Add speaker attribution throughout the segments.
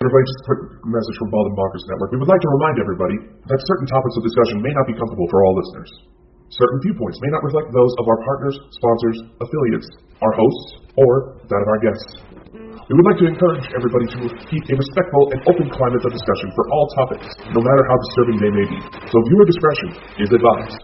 Speaker 1: Everybody, just a quick message from Bonkers Network. We would like to remind everybody that certain topics of discussion may not be comfortable for all listeners. Certain viewpoints may not reflect those of our partners, sponsors, affiliates, our hosts, or that of our guests. We would like to encourage everybody to keep a respectful and open climate of discussion for all topics, no matter how disturbing they may be. So viewer discretion is advised.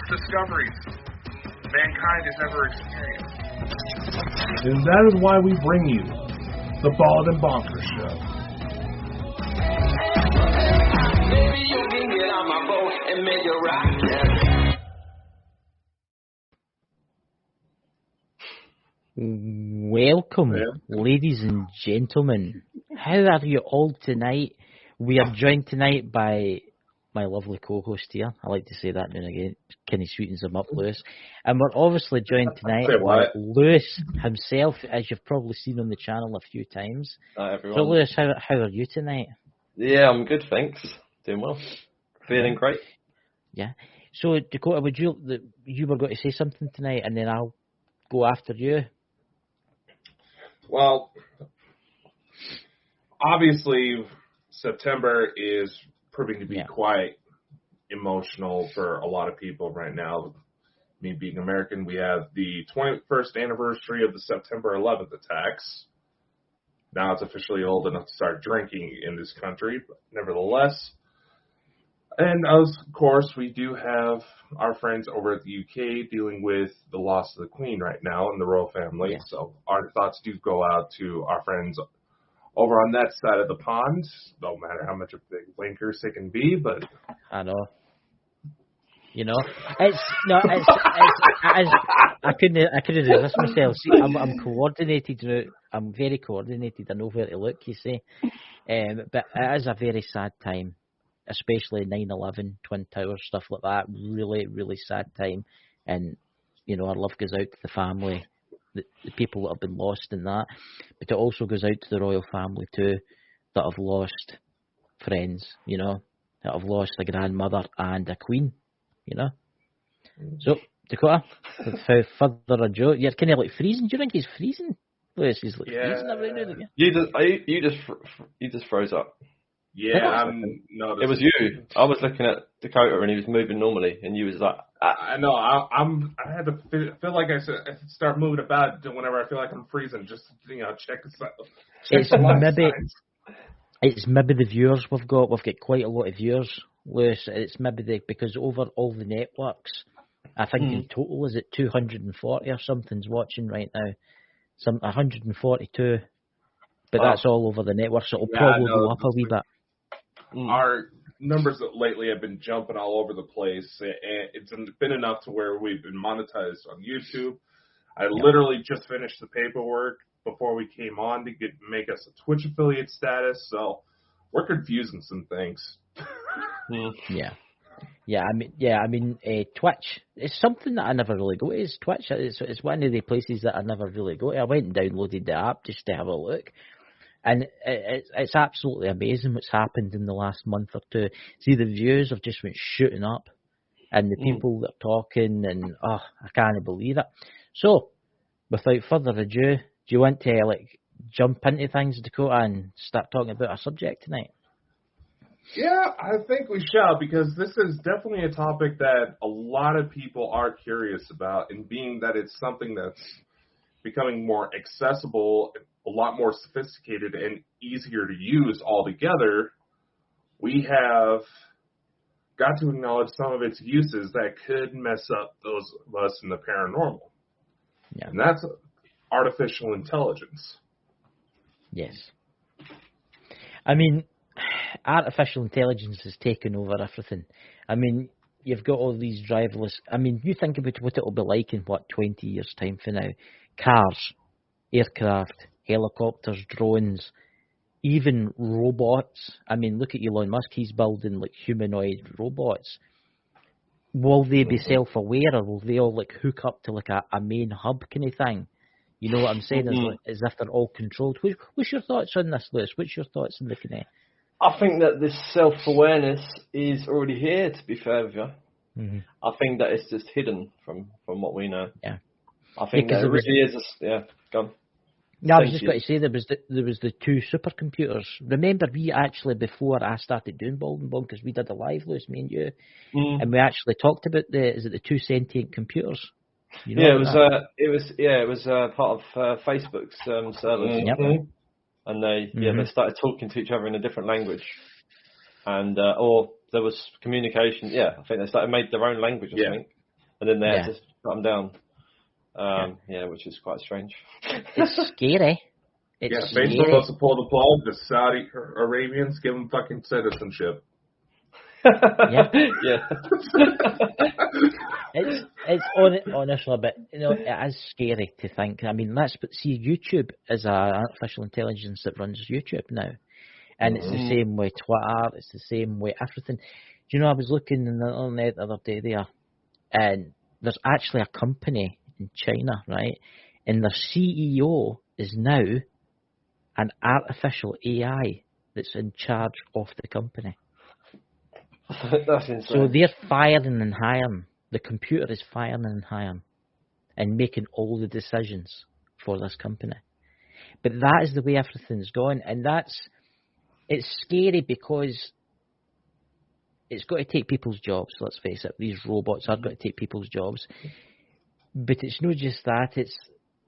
Speaker 2: Discoveries mankind has ever experienced.
Speaker 3: And that is why we bring you the Bald and Bonkers Show.
Speaker 4: Baby, you can get on my boat and make it rock.
Speaker 5: Welcome, ladies and gentlemen. How are you all tonight? We are joined tonight by my lovely co-host here. I like to say that now and again. Kenny sweetens him up, Lewis. And we're obviously joined tonight by Lewis himself, as you've probably seen on the channel a few times.
Speaker 6: Hi, everyone.
Speaker 5: So, Lewis, how are you tonight?
Speaker 6: Yeah, I'm good, thanks. Doing well. Feeling great.
Speaker 5: Yeah. So, Dakota, you were going to say something tonight, and then I'll go after you.
Speaker 2: Well, obviously, September is proving to be quite emotional for a lot of people right now. Me being American, we have the 21st anniversary of the September 11th attacks. Now it's officially old enough to start drinking in this country, but nevertheless. And of course, we do have our friends over at the UK dealing with the loss of the Queen right now and the royal family. Yeah. So our thoughts do go out to our friends over on that side of the pond, no matter how much of big winkers they can be, but
Speaker 5: I know. You know, I couldn't resist myself. See, I'm coordinated. I'm very coordinated. I know where to look. You see, but it is a very sad time, especially 9/11, Twin Towers, stuff like that. Really, really sad time, and you know, our love goes out to the family. The people that have been lost in that, but it also goes out to the royal family too, that have lost friends, you know, that have lost a grandmother and a queen, you know. So, Dakota, without further ado, you're kind of like freezing. Do you think he's freezing? Lewis, he's like freezing around now,
Speaker 6: You just froze up.
Speaker 2: Yeah,
Speaker 6: it was you. I was looking at Dakota and he was moving normally, and you was like,
Speaker 2: I know. I had to feel like I should start moving about whenever I feel like I'm freezing, just check
Speaker 5: it's maybe the viewers we've got. We've got quite a lot of viewers, Lewis. It's maybe because over all the networks, I think in total is it 240 or something's watching right now, some 142, but that's all over the network, so it'll probably go up a wee bit.
Speaker 2: Our numbers lately have been jumping all over the place, and it's been enough to where we've been monetized on YouTube. I literally just finished the paperwork before we came on to make us a Twitch affiliate status, so we're confusing some things.
Speaker 5: I mean, Twitch. It's something that I never really go to. Is Twitch? It's one of the places that I never really go to. I went and downloaded the app just to have a look, and it's absolutely amazing what's happened in the last month or two. See, the views have just went shooting up, and the people that are talking, and I can't believe it. So, without further ado, do you want to jump into things, Dakota, and start talking about our subject tonight?
Speaker 2: Yeah, I think we shall, because this is definitely a topic that a lot of people are curious about, and being that it's something that's becoming more accessible, a lot more sophisticated, and easier to use altogether, we have got to acknowledge some of its uses that could mess up those of us in the paranormal.
Speaker 5: Yeah.
Speaker 2: And that's artificial intelligence.
Speaker 5: Yes. I mean, artificial intelligence has taken over everything. I mean, you've got all these driverless... I mean, you think about what it'll be like in, 20 years' time from now. Cars, aircraft, helicopters, drones, even robots. I mean, look at Elon Musk. He's building, humanoid robots. Will they be self-aware, or will they all, hook up to, a main hub kind of thing? You know what I'm saying? As if they're all controlled. What's your thoughts on this, Lewis? What's your thoughts on looking at?
Speaker 6: I think that this self-awareness is already here, to be fair with you.
Speaker 5: Mm-hmm.
Speaker 6: I think that it's just hidden from what we know.
Speaker 5: Yeah.
Speaker 6: I think that it really is. Go on.
Speaker 5: No, I was just going to say there was the two supercomputers. Remember, we actually, before I started doing Bald and Bonkers, we did a live, Lewis, me and you, and we actually talked about the two sentient computers. You know
Speaker 6: it was part of Facebook's servers.
Speaker 5: Yep.
Speaker 6: And they started talking to each other in a different language, and or there was communication. Yeah, I think they made their own language, I think, and then they had to shut them down. Which is quite strange.
Speaker 5: It's scary.
Speaker 2: Facebook supposed to pull the plug. The Saudi Arabians give them fucking citizenship.
Speaker 5: Yeah.
Speaker 6: Yeah.
Speaker 5: It's honestly, but it is scary to think. I mean, see, YouTube is an artificial intelligence that runs YouTube now, and it's the same with Twitter. It's the same with everything. Do you know? I was looking on the internet the other day there, and there's actually a company in China, right? And their CEO is now an artificial AI that's in charge of the company.
Speaker 6: That's insane.
Speaker 5: So they're firing and hiring. The computer is firing and hiring and making all the decisions for this company. But that is the way everything's going, and it's scary because it's got to take people's jobs. Let's face it; these robots are going to take people's jobs. But it's not just that;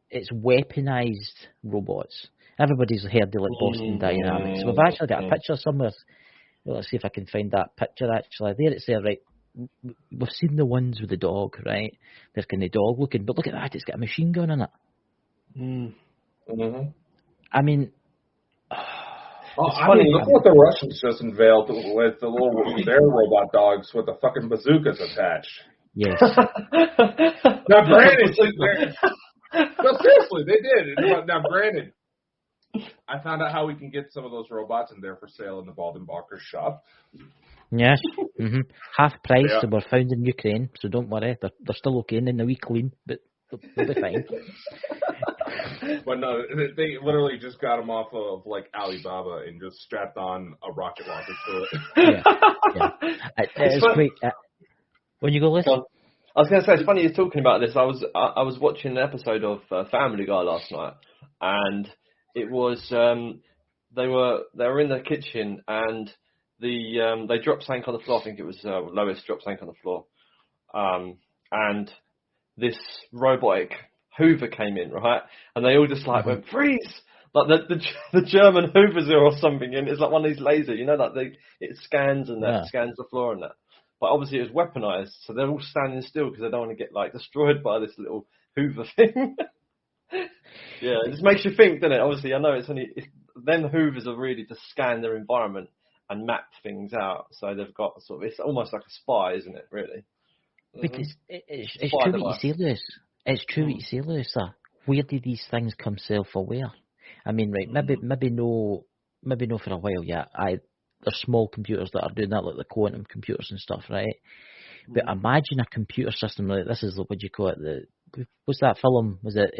Speaker 5: it's weaponized robots. Everybody's heard of Boston Dynamics. We've actually got a picture somewhere. Well, let's see if I can find that picture. Actually, there it's there, right? We've seen the ones with the dog, right? They're kind of dog looking, but look at that; it's got a machine gun in it. I mean,
Speaker 2: look what the Russians just unveiled with their robot dogs with the fucking bazookas attached.
Speaker 5: Yes.
Speaker 2: Now, granted, no, seriously, they did. Now, granted, I found out how we can get some of those robots, and they're for sale in the Bald and Bonkers shop.
Speaker 5: Yes. Half price. Yeah. They were found in Ukraine, so don't worry. They're still okay and in a wee clean, but they'll be fine.
Speaker 2: But no, they literally just got them off of Alibaba and just strapped on a rocket launcher to it. Yeah. It's
Speaker 5: great. When you go listen.
Speaker 6: I was going to say, it's funny you're talking about this. I was watching an episode of Family Guy last night, and it was they were in the kitchen, and they dropped something on the floor. I think it was Lois dropped something on the floor, and this robotic Hoover came in, right? And they all just went freeze, like the German Hoovers or something, and it's like one of these lasers, it scans and that scans the floor and that. But obviously it was weaponized, so they're all standing still because they don't want to get destroyed by this little Hoover thing. Yeah, it just makes you think, doesn't it? Obviously, I know them Hoovers are really to scan their environment and map things out. So they've got it's almost like a spy, isn't it? Really.
Speaker 5: Because it's true what you say, Lewis. It's true what you say, Lewis. Where do these things come self-aware? I mean, right? Maybe no for a while yet. There's small computers that are doing that, like the quantum computers and stuff, right? But imagine a computer system like this is what do you call it? What's that film? Was it?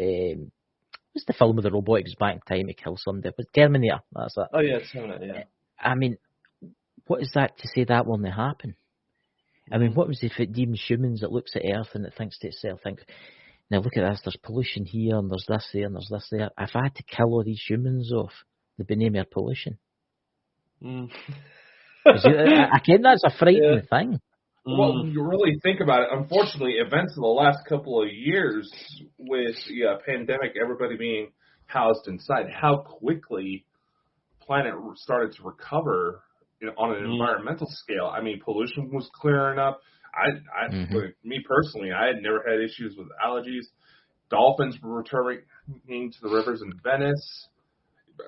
Speaker 5: What's the film with the robotics back in time to kill somebody? Was Terminator? That's it.
Speaker 6: Oh yeah, Terminator. Yeah.
Speaker 5: I mean, what is that to say that will not happen? I mean, what was if it deems humans that looks at Earth and it thinks to itself, now look at this, there's pollution here, and there's this there, and there's this there. If I had to kill all these humans off, there'd be no more pollution. I can, that's a frightening thing.
Speaker 2: Well, you really think about it. Unfortunately, events of the last couple of years with the pandemic, everybody being housed inside, how quickly planet started to recover on an environmental scale. I mean, pollution was clearing up. Me personally, I had never had issues with allergies. Dolphins were returning to the rivers in Venice.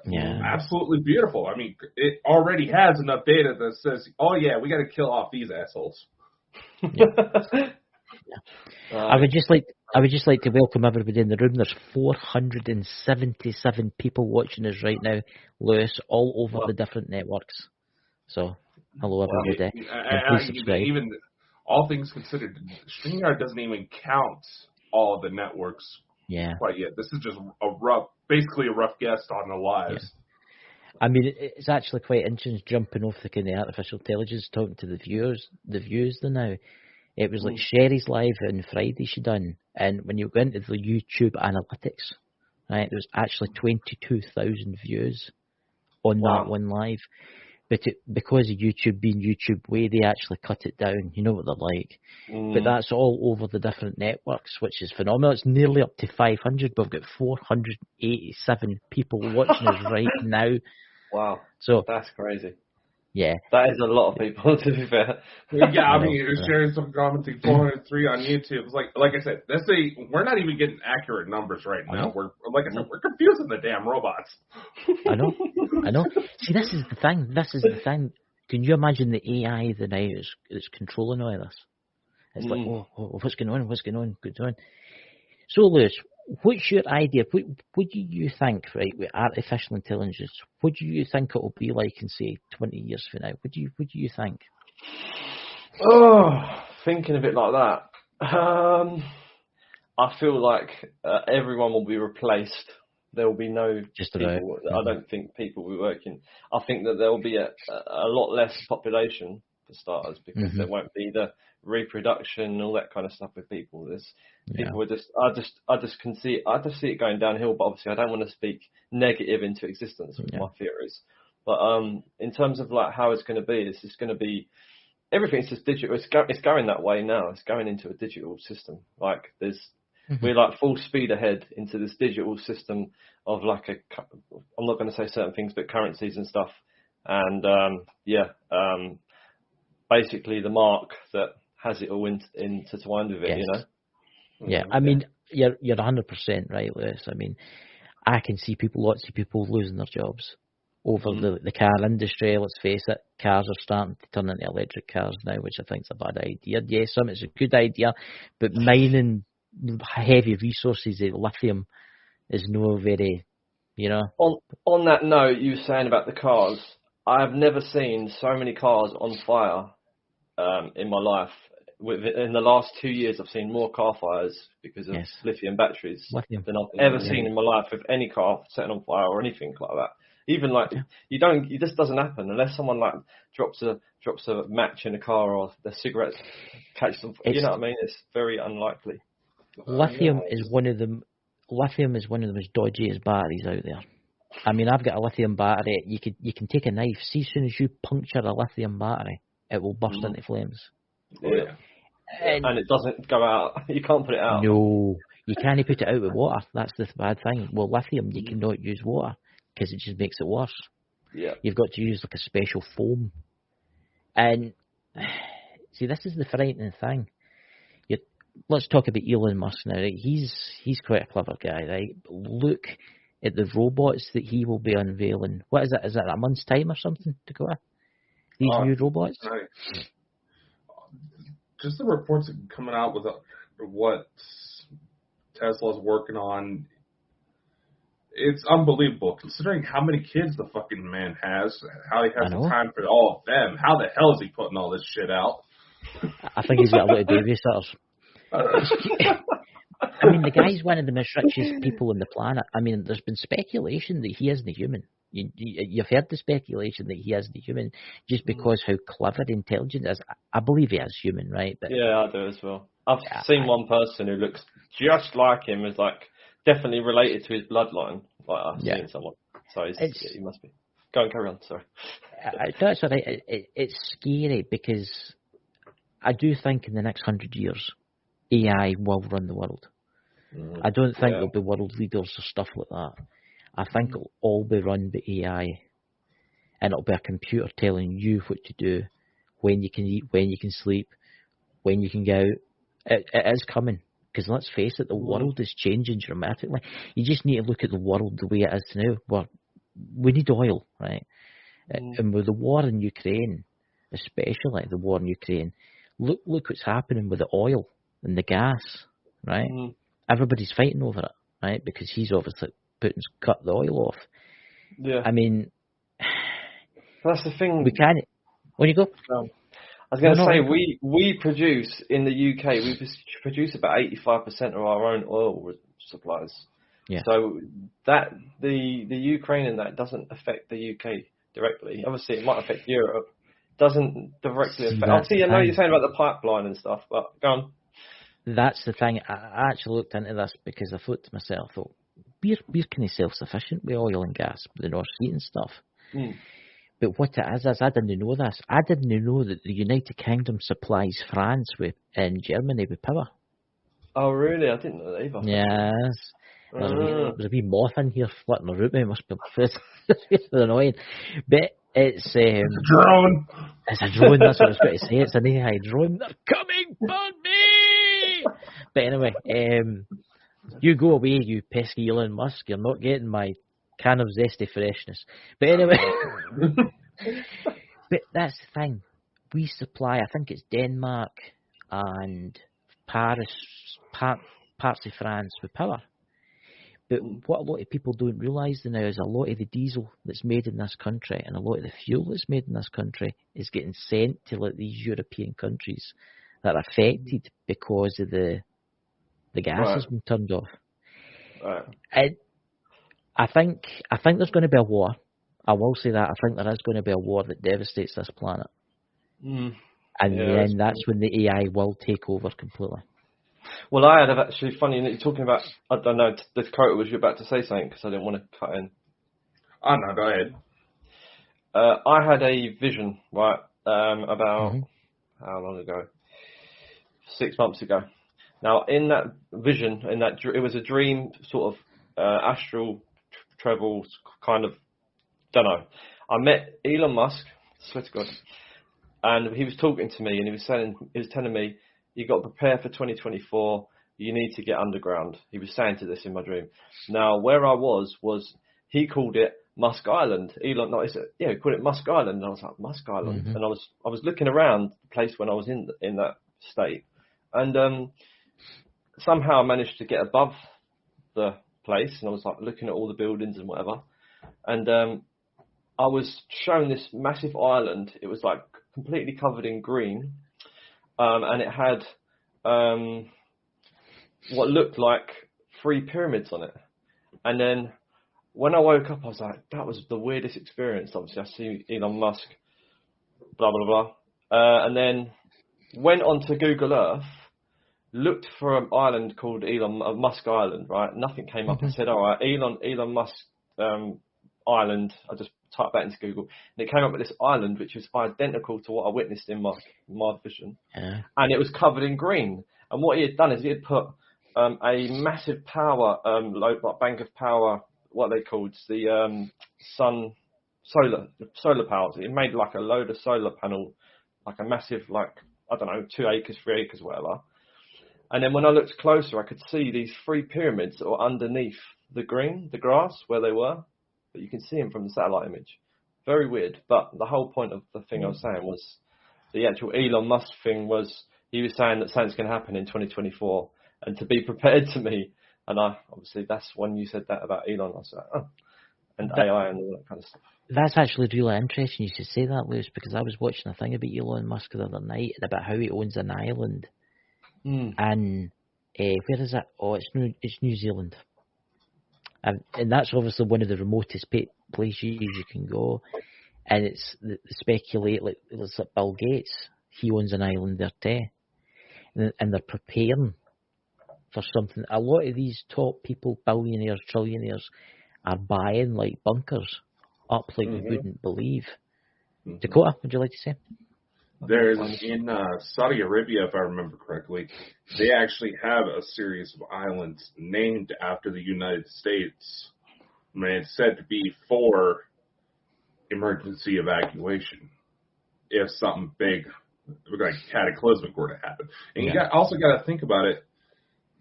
Speaker 5: Yeah.
Speaker 2: Absolutely beautiful. I mean, it already has enough data that says, oh yeah, we got to kill off these assholes.
Speaker 5: I would just like to welcome everybody in the room. There's 477 people watching us right now, Lewis, all over the different networks. So, hello everybody.
Speaker 2: Even all things considered, StreamYard doesn't even count all of the networks quite yet. This is just basically a rough guess on the lives.
Speaker 5: Yeah. I mean, it's actually quite interesting jumping off the kind of artificial intelligence, talking to the views now. It was like Sherry's live on Friday she done, and when you go into the YouTube analytics, right, there was actually 22,000 views on that one live. But because of YouTube being YouTube way, they actually cut it down. You know what they're like. But that's all over the different networks, which is phenomenal. It's nearly up to 500, but we've got 487 people watching us right now.
Speaker 6: Wow.
Speaker 5: So
Speaker 6: that's crazy.
Speaker 5: Yeah.
Speaker 6: That is a lot of people, to be fair.
Speaker 2: Yeah, I mean, sharing some commenting 403 on YouTube. It's like I said, we're not even getting accurate numbers right now. We're confusing the damn robots.
Speaker 5: I know. See, this is the thing. Can you imagine the AI that now is controlling all of this? It's like, what's going on? What's going on? So, Lewis, what's your idea? What do you think, right, with artificial intelligence? What do you think it will be like in, say, 20 years from now? What do you think?
Speaker 6: Thinking a bit like that. I feel like everyone will be replaced. There will be no people. I don't think people will be working. I think that there will be a lot less population for starters, because there won't be the reproduction and all that kind of stuff with people. People are just, I just see it going downhill. But obviously, I don't want to speak negative into existence with my theories. But in terms of like how it's going to be, this is going to be everything's just digital. It's going that way now. It's going into a digital system. Like we're like full speed ahead into this digital system of like I'm not going to say certain things, but currencies and stuff. And basically the mark that has it all intertwined with it, you know?
Speaker 5: Yeah, I mean, you're 100% right, Lewis. I mean, I can see lots of people losing their jobs over the car industry. Let's face it, cars are starting to turn into electric cars now, which I think is a bad idea. Yes, some it's a good idea, but mining heavy resources like lithium is no very, you know.
Speaker 6: On that note, you were saying about the cars. I have never seen so many cars on fire in my life. In the last 2 years, I've seen more car fires because of lithium batteries than I've ever seen in my life with any car setting on fire or anything like that. Even like it just doesn't happen unless someone like drops a match in a car or the cigarettes catch them. You know what I mean? It's very unlikely.
Speaker 5: Lithium is one of the most dodgiest batteries out there. I mean, I've got a lithium battery. You can take a knife. See, as soon as you puncture a lithium battery, it will burst into flames.
Speaker 6: Yeah. And it doesn't go out. You can't put it out.
Speaker 5: No, you can't put it out with water. That's the bad thing. Well, lithium, you cannot use water because it just makes it worse.
Speaker 6: Yeah.
Speaker 5: You've got to use like a special foam. And see, this is the frightening thing. Let's talk about Elon Musk now. Right? He's quite a clever guy, right? But look at the robots that he will be unveiling. What is it? Is it a month's time or something to go with? These new robots?
Speaker 2: Right. Just the reports coming out with what Tesla's working on, it's unbelievable considering how many kids the fucking man has, how he has the time for all of them. How the hell is he putting all this shit out?
Speaker 5: I think he's got a lot of babysitters. I mean, the guy's one of the most richest people on the planet. I mean, there's been speculation that he isn't a human. You've heard the speculation that he isn't human just because how clever, intelligent he is. I believe he is human, right? But
Speaker 6: yeah, I do as well. I've seen one person who looks just like him, is like definitely related to his bloodline. Like I've seen someone, so he must be. Go and carry on. Sorry.
Speaker 5: That's all right. It's scary because I do think in the next 100 years, AI will run the world. I don't think there'll be world leaders or stuff like that. I think it'll all be run by AI, and it'll be a computer telling you what to do, when you can eat, when you can sleep, when you can go out. It is coming, because let's face it, the world is changing dramatically. You just need to look at the world the way it is now. We need oil, right? And with the war in Ukraine, especially the war in Ukraine, look what's happening with the oil and the gas, right? Everybody's fighting over it, right? Because he's obviously Putin's cut the oil off.
Speaker 6: Yeah.
Speaker 5: I mean,
Speaker 6: that's the thing.
Speaker 5: We can't. When you go?
Speaker 6: I was going to say, we produce in the UK, we produce about 85% of our own oil supplies. Yeah. So that the Ukraine and that doesn't affect the UK directly. Obviously, it might affect Europe. Doesn't directly affect. I know you're saying about the pipeline and stuff, but go on.
Speaker 5: That's the thing. I actually looked into this because I thought to myself, we're kind of self-sufficient with oil and gas, the North Sea and stuff. But what it is I didn't know this. I didn't know that the United Kingdom supplies France and Germany with power.
Speaker 6: Oh, really? I didn't know that either.
Speaker 5: Yes. There's a wee moth in here flitting around me. It must be annoying. But it's a
Speaker 1: drone.
Speaker 5: It's a drone, that's what I was going to say. It's an AI drone. They're coming for me! But anyway, you go away, you pesky Elon Musk. You're not getting my can of zesty freshness. But anyway, but that's the thing. We supply, I think it's Denmark and Paris, parts of France with power. But what a lot of people don't realise now is a lot of the diesel that's made in this country and a lot of the fuel that's made in this country is getting sent to like these European countries that are affected because of the gas has been turned off. And I think there's going to be a war. I will say that. I think there is going to be a war that devastates this planet. And then that's when the AI will take over completely.
Speaker 6: Well, I had actually, funny, you're talking about, I don't know, this quote was you about to say something because I didn't want to cut in.
Speaker 2: Oh, no, go ahead.
Speaker 6: I had a vision, right, about, how long ago? 6 months ago. Now, in that vision, it was a dream, sort of astral travel kind of, don't know. I met Elon Musk, swear to God, and he was talking to me and he was telling me, you got to prepare for 2024. You need to get underground. He was saying to this in my dream. Now, where I was he called it Musk Island. Elon, no, he called it Musk Island. And I was like, Musk Island. And I was looking around the place when I was in that state, and somehow I managed to get above the place, and I was like looking at all the buildings and whatever, and I was shown this massive island. It was like completely covered in green. And it had what looked like 3 pyramids on it. And then when I woke up, I was like, that was the weirdest experience. Obviously, I see Elon Musk, blah, blah, blah. And then went onto Google Earth, looked for an island called Musk Island, right? Nothing came up. I said, all right, Elon Musk Island. I just typed that into Google, and it came up with this island which was identical to what I witnessed in my vision, and it was covered in green. And what he had done is he had put a massive power bank of power, what they called the solar power. It made like a load of solar panel, like a massive, like, I don't know, 2 acres, 3 acres, whatever. And then when I looked closer, I could see these 3 pyramids that were underneath the grass where they were. But you can see them from the satellite image. Very weird. But the whole point of the thing I was saying was the actual Elon Musk thing was he was saying that something's going to happen in 2024 and to be prepared to me. And obviously that's when you said that about Elon. I was like, oh. And AI and all that kind of stuff.
Speaker 5: That's actually really interesting you should say that, Lewis, because I was watching a thing about Elon Musk the other night about how he owns an island. And where is it? Oh, it's New Zealand. And that's obviously one of the remotest places you can go, and it's the speculate like it's like Bill Gates. He owns an island there too, and they're preparing for something. A lot of these top people, billionaires, trillionaires, are buying like bunkers up like you wouldn't believe. Dakota, would you like to say?
Speaker 2: There's in Saudi Arabia, if I remember correctly, they actually have a series of islands named after the United States. I mean, it's said to be for emergency evacuation if something big, like cataclysmic, were to happen. And you also got to think about it.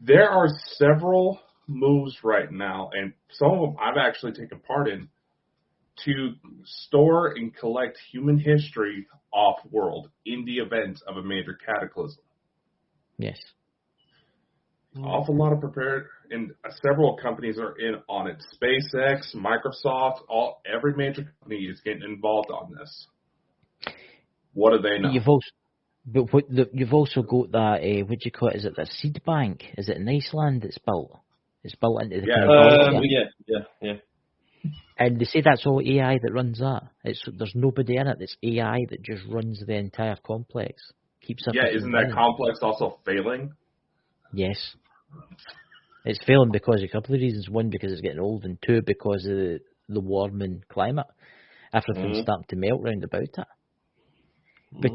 Speaker 2: There are several moves right now, and some of them I've actually taken part in, to store and collect human history off-world in the event of a major cataclysm.
Speaker 5: Yes.
Speaker 2: Awful lot of prepared, and several companies are in on it. SpaceX, Microsoft, every major company is getting involved on this. What do they know?
Speaker 5: You've also got that, what do you call it? Is it the seed bank? Is it in Iceland that's built? It's built into the
Speaker 6: yeah.
Speaker 5: And they say that's all AI that runs that. There's nobody in it. It's AI that just runs the entire complex. Keeps up.
Speaker 2: Yeah, isn't that complex also failing?
Speaker 5: Yes. It's failing because of a couple of reasons. One, because it's getting old, and two, because of the warming climate. Everything's starting to melt round about it. But,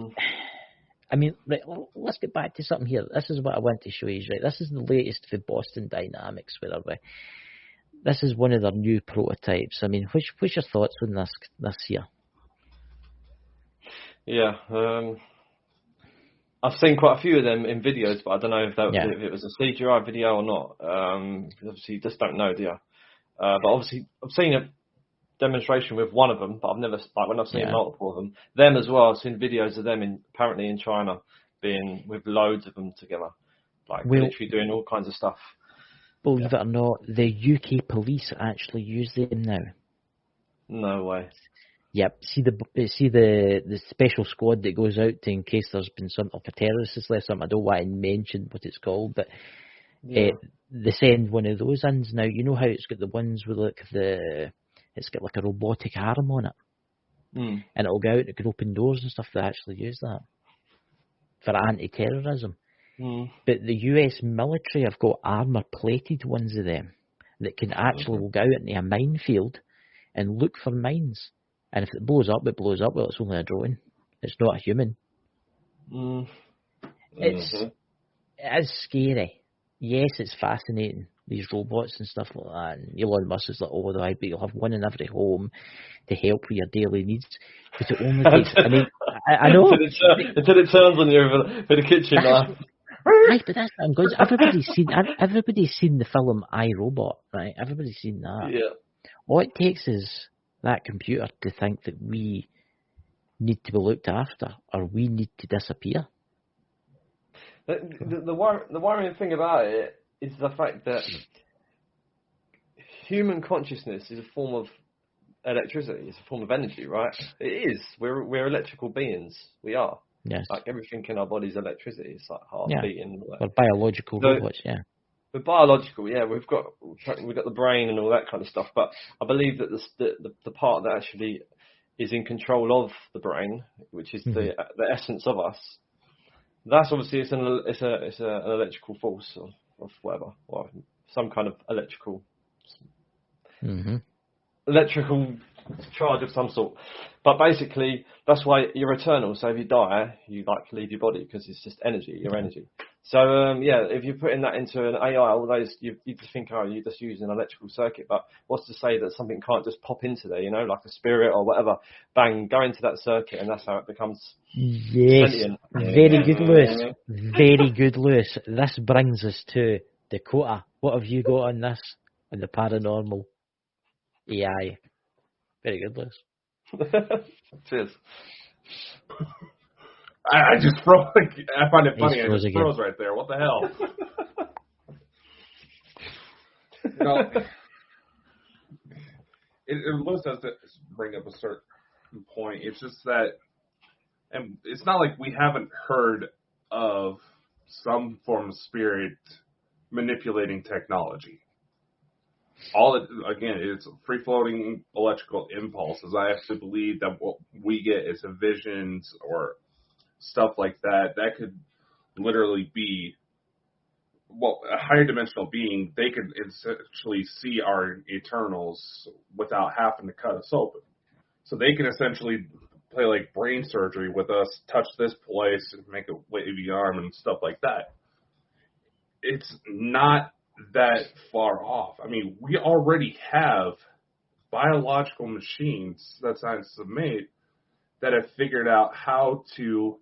Speaker 5: I mean, right, let's get back to something here. This is what I want to show you, right? This is the latest for Boston Dynamics, this is one of their new prototypes. I mean, what's your thoughts on this here?
Speaker 6: Yeah, I've seen quite a few of them in videos, but I don't know if it was a CGI video or not. Obviously, you just don't know, do you? But obviously, I've seen a demonstration with one of them, but I've never, like when I've seen multiple of them as well. I've seen videos of them apparently in China being with loads of them together, like literally doing all kinds of stuff.
Speaker 5: Believe it or not, the UK police actually use them now.
Speaker 6: No way.
Speaker 5: Yep. See the special squad that goes out in case there's been something like a terrorist has left something. I don't want to mention what it's called, but they send one of those in now. You know how it's got the ones with it's got like a robotic arm on it, and it'll go out and it can open doors and stuff. They actually use that for anti-terrorism. But the US military have got armour-plated ones of them that can actually go out into a minefield and look for mines. And if it blows up, it blows up. Well, it's only a drone. It's not a human. It's scary. Yes, it's fascinating, these robots and stuff like that. And Elon Musk is like, oh, but you'll have one in every home to help with your daily needs. But it only takes, I mean, I know.
Speaker 6: Until it turns on you for the kitchen.
Speaker 5: Right, but that's what I'm going to. Everybody's seen the film I, Robot, right? Everybody's seen that.
Speaker 6: Yeah.
Speaker 5: All it takes is that computer to think that we need to be looked after or we need to disappear.
Speaker 6: The worrying thing about it is the fact that human consciousness is a form of electricity. It's a form of energy, right? It is. We're electrical beings. We are.
Speaker 5: Yes.
Speaker 6: Like everything in our body is electricity. It's like heart beating.
Speaker 5: Or biological robots,
Speaker 6: We're biological, we've got the brain and all that kind of stuff. But I believe that the part that actually is in control of the brain, which is the essence of us, that's obviously it's an electrical force of whatever, or some kind of electrical charge of some sort. But basically, that's why you're eternal. So if you die, you like leave your body because it's just energy, your energy. So if you're putting that into an AI, all those you just think, oh, you're just using an electrical circuit. But what's to say that something can't just pop into there, like a spirit or whatever, bang, go into that circuit, and that's how it becomes sentient.
Speaker 5: Very good, Lewis. Very good, Lewis. This brings us to Dakota. What have you got on this? On the paranormal AI. Very good, Lewis.
Speaker 6: Cheers.
Speaker 2: I just froze. I find it funny. I just froze right there. What the hell? Lewis has to bring up a certain point. It's just that, and it's not like we haven't heard of some form of spirit manipulating technology. It's free-floating electrical impulses. I actually believe that what we get is visions or stuff like that. That could literally be, a higher dimensional being. They could essentially see our Eternals without having to cut us open. So they can essentially play like brain surgery with us, touch this place and make a wavy arm and stuff like that. It's not that far off. I mean, we already have biological machines that scientists have made that have figured out how to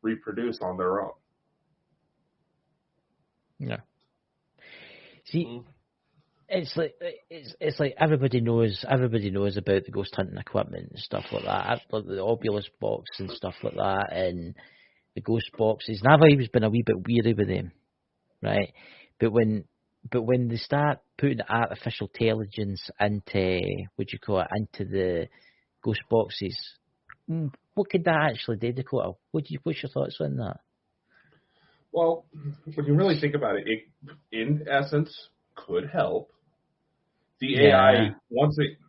Speaker 2: reproduce on their own.
Speaker 5: Yeah. See, it's like everybody knows about the ghost hunting equipment and stuff like that, like the Oculus box and stuff like that, and the ghost boxes. And I've always been a wee bit weary with them, right? But when they start putting artificial intelligence into into the ghost boxes, what could that actually do, Dakota? What's your thoughts on that?
Speaker 2: Well, when you really think about it, it in essence could help. The AI, once it,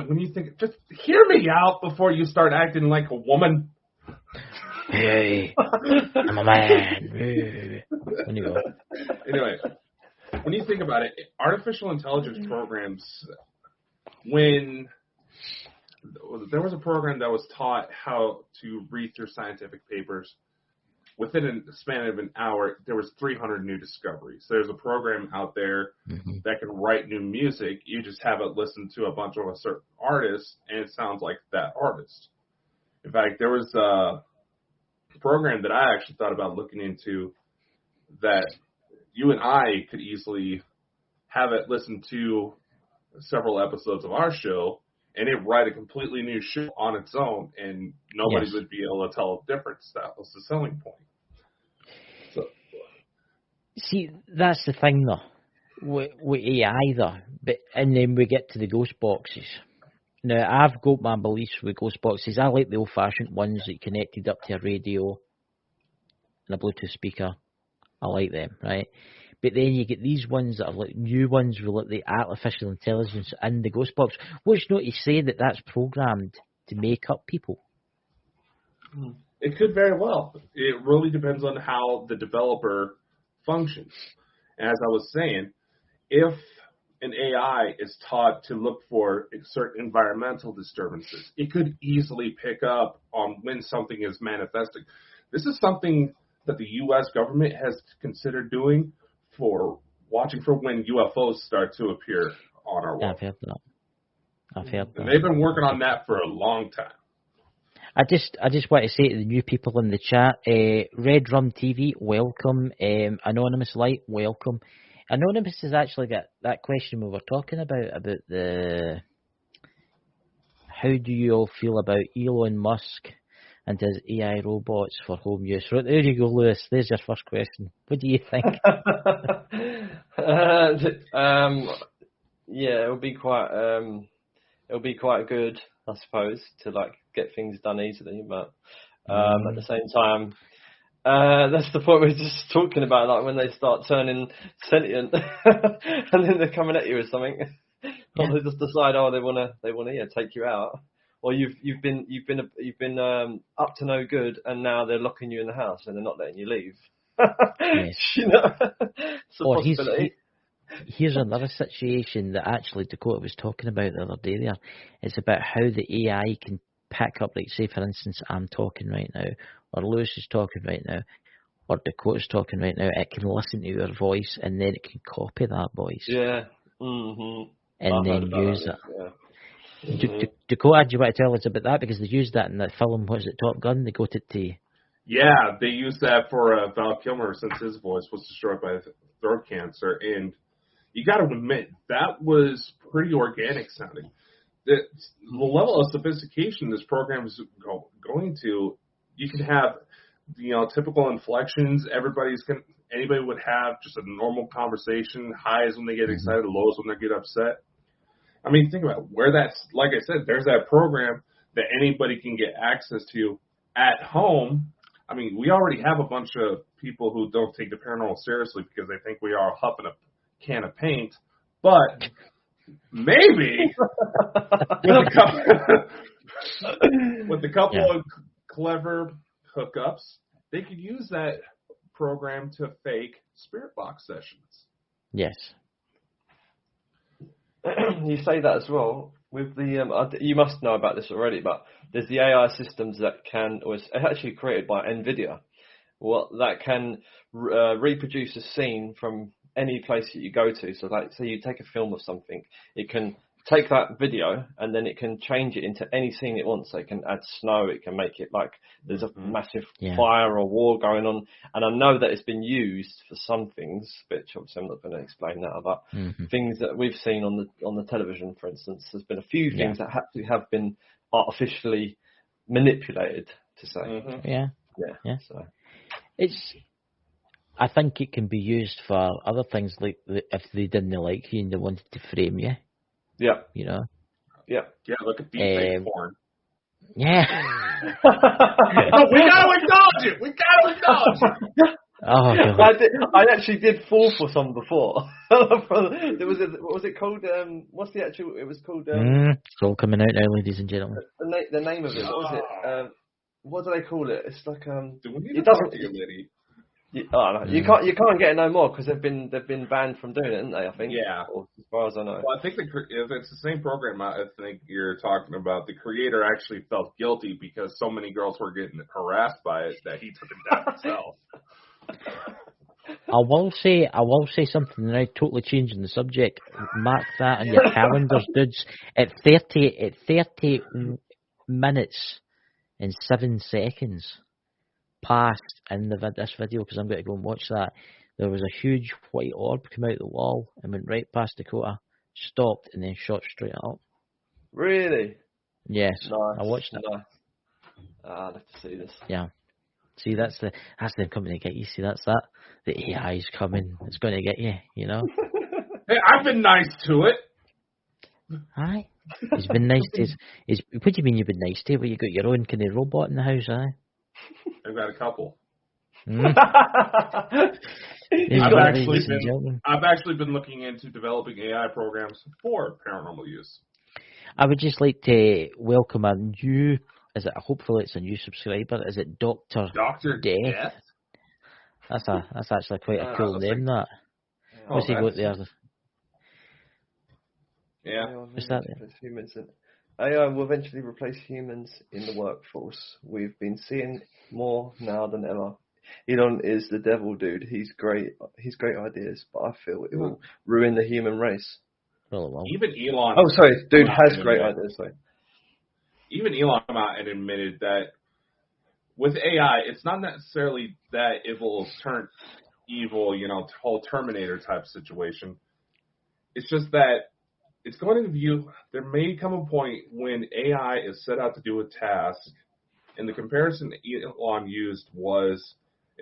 Speaker 2: when you think, just hear me out before you start acting like a woman.
Speaker 5: Hey, I'm a man.
Speaker 2: Anyway, when you think about it, artificial intelligence programs, when there was a program that was taught how to read through scientific papers, within a span of an hour, there was 300 new discoveries. There's a program out there that can write new music. You just have it listen to a bunch of a certain artist, and it sounds like that artist. In fact, there was a program that I actually thought about looking into that you and I could easily have it listen to several episodes of our show, and it write a completely new show on its own, and nobody would be able to tell the difference. That was the selling point. So,
Speaker 5: see, that's the thing, though, with AI, though. And then we get to the ghost boxes. Now, I've got my beliefs with ghost boxes. I like the old-fashioned ones that connected up to a radio and a Bluetooth speaker. I like them, right? But then you get these ones that are like new ones with like the artificial intelligence in the ghost box. What's not to say that that's programmed to make up people?
Speaker 2: It could very well. It really depends on how the developer functions. As I was saying, if an AI is taught to look for certain environmental disturbances, it could easily pick up on when something is manifesting. This is something that the U.S. government has considered doing for watching for when UFOs start to appear on our world.
Speaker 5: I've heard that.
Speaker 2: And they've been working on that for a long time.
Speaker 5: I just want to say to the new people in the chat, Red Rum TV, welcome. Anonymous Light, welcome. Anonymous has actually got that question we were talking about the how do you all feel about Elon Musk and his AI robots for home use? Right, there you go, Lewis. There's your first question. What do you think?
Speaker 6: Yeah, it'll be quite good, I suppose, to like get things done easily. But at the same time, that's the point we were just talking about, like when they start turning sentient, and then they're coming at you with something, or they just decide, they wanna take you out. Or you've been up to no good, and now they're locking you in the house and they're not letting you leave.
Speaker 5: Yes.
Speaker 6: You know, it's a possibility.
Speaker 5: Here's another situation that actually Dakota was talking about the other day there. It's about how the AI can pick up, like say for instance, I'm talking right now, or Lewis is talking right now, or Dakota's talking right now. It can listen to your voice and then it can copy that voice.
Speaker 6: Yeah.
Speaker 5: And then use it. Yeah. Dakota, do you want to tell us about that? Because they used that in the film, was it Top Gun? They got it to...
Speaker 2: Yeah, they used that for Val Kilmer since his voice was destroyed by throat cancer. And you got to admit, that was pretty organic sounding. The level of sophistication this program is going to, you can have, typical inflections. Anybody would have just a normal conversation, highs when they get excited, lows when they get upset. I mean, think about it, where that's, like I said, there's that program that anybody can get access to at home. I mean, we already have a bunch of people who don't take the paranormal seriously because they think we are huffing a can of paint. But Maybe with a couple of clever hookups, they could use that program to fake spirit box sessions.
Speaker 5: Yes.
Speaker 6: You say that as well. With the you must know about this already, but there's the AI systems that was actually created by NVIDIA. That can reproduce a scene from any place that you go to. So, like, say you take a film of something, it can take that video and then it can change it into any scene it wants. So it can add snow, it can make it like there's a massive fire or war going on. And I know that it's been used for some things, which obviously I'm not going to explain now, but things that we've seen on the television, for instance, there's been a few things that have been artificially manipulated, to say.
Speaker 5: Yeah.
Speaker 6: So.
Speaker 5: I think it can be used for other things, like if they didn't like you and they wanted to frame you.
Speaker 6: Yeah.
Speaker 5: You know?
Speaker 2: Yeah, look at deepfake porn.
Speaker 5: Yeah.
Speaker 2: We gotta acknowledge it!
Speaker 5: Oh, God.
Speaker 6: I actually did fall for some before. There was what was it called? What's the actual? It was called.
Speaker 5: It's all coming out now, ladies and gentlemen.
Speaker 6: The name of it. What was it? What do they call it? It's like
Speaker 2: it doesn't.
Speaker 6: No. You can't get it no more because they've been banned from doing it, haven't they? I think.
Speaker 2: Yeah.
Speaker 6: Or, as far as I know.
Speaker 2: Well, I think if it's the same program, I think you're talking about. The creator actually felt guilty because so many girls were getting harassed by it that he took it down himself.
Speaker 5: I will say something now, totally changing the subject. Mark that on your calendars, dudes. At 30 minutes and 7 seconds past in this video, because I'm going to go and watch that, there was a huge white orb come out the wall and went right past Dakota, stopped, and then shot straight up.
Speaker 6: Really?
Speaker 5: Yes.
Speaker 6: Nice.
Speaker 5: I watched it.
Speaker 6: Nice. I'd have to see this.
Speaker 5: Yeah. See, that's them coming to get you. See, that's that. The AI's coming. It's going to get you, you know?
Speaker 2: Hey, I've been nice to it.
Speaker 5: Aye. He's been nice to what do you mean you've been nice to it? Well, you got your own kind of robot in the house, aye?
Speaker 2: I've got a couple.
Speaker 5: I've
Speaker 2: actually been looking into developing AI programs for paranormal use.
Speaker 5: I would just like to welcome a new, hopefully it's a new subscriber, is it Dr. Death? That's actually quite a cool name, that. What's he got there?
Speaker 2: Yeah.
Speaker 5: What's that then?
Speaker 6: AI will eventually replace humans in the workforce. We've been seeing more now than ever. Elon is the devil, dude. He's great ideas, but I feel it will ruin the human race.
Speaker 5: Well.
Speaker 2: Even Elon.
Speaker 6: Oh, sorry, dude has great ideas. Sorry.
Speaker 2: Even Elon came out and admitted that with AI, it's not necessarily that it will turn evil, whole Terminator type situation. It's just that it's going to view, there may come a point when AI is set out to do a task, and the comparison Elon used was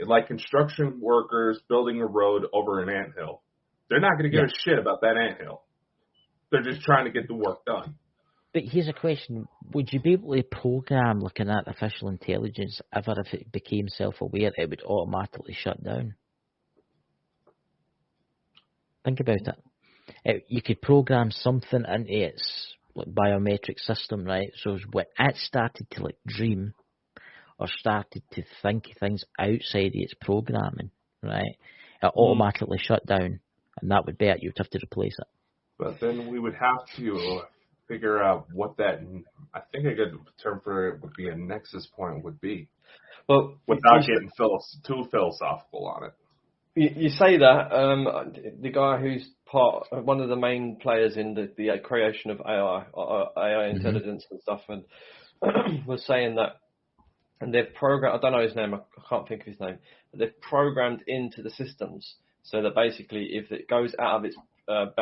Speaker 2: like construction workers building a road over an anthill. They're not going to give a shit about that anthill. They're just trying to get the work done.
Speaker 5: But here's a question. Would you be able to program like an artificial intelligence ever if it became self-aware, it would automatically shut down? Think about it. You could program something into its biometric system, right? So when it started to dream or started to think things outside of its programming, right, it automatically shut down, and that would be it. You'd have to replace it.
Speaker 2: But then we would have to figure out what that, I think a good term for it would be a nexus point would be.
Speaker 6: Well,
Speaker 2: without getting too philosophical on it.
Speaker 6: You say that, the guy who's one of the main players in the creation of AI intelligence and stuff, and was saying that, and they've programmed, I don't know his name, I can't think of his name, but they've programmed into the systems so that basically if it goes out of its out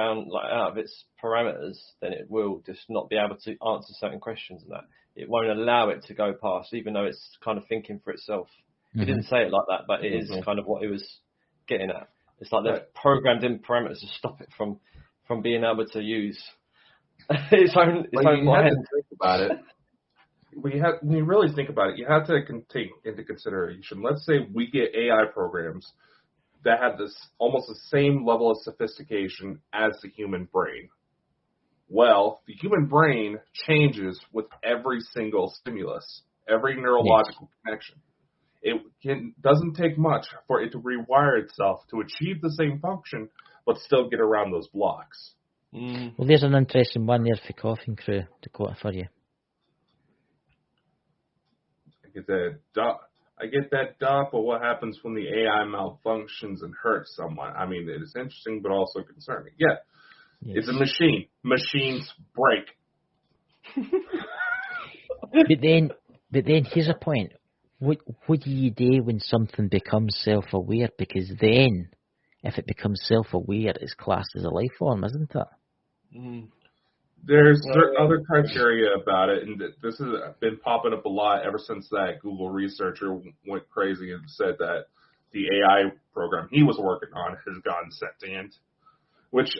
Speaker 6: of its parameters, then it will just not be able to answer certain questions and that. It won't allow it to go past, even though it's kind of thinking for itself. He didn't say it like that, but it is kind of what he was getting at. It's like they've programmed in parameters to stop it from being able to use its own mind.
Speaker 2: Think about it. When you really think about it, you have to take into consideration. Let's say we get AI programs that have this almost the same level of sophistication as the human brain. Well, the human brain changes with every single stimulus, every neurological connection. It doesn't take much for it to rewire itself to achieve the same function, but still get around those blocks.
Speaker 5: Well, there's an interesting one there for Coughing Crew to quote for you.
Speaker 2: I get that, Doc, but what happens when the AI malfunctions and hurts someone? I mean, it is interesting, but also concerning. Yeah, yes. It's a machine. Machines break.
Speaker 5: But then here's a point. What do you do when something becomes self-aware? Because then, if it becomes self-aware, it's classed as a life form, isn't it?
Speaker 2: There's certain other criteria about it, and this has been popping up a lot ever since that Google researcher went crazy and said that the AI program he was working on has gone sentient, which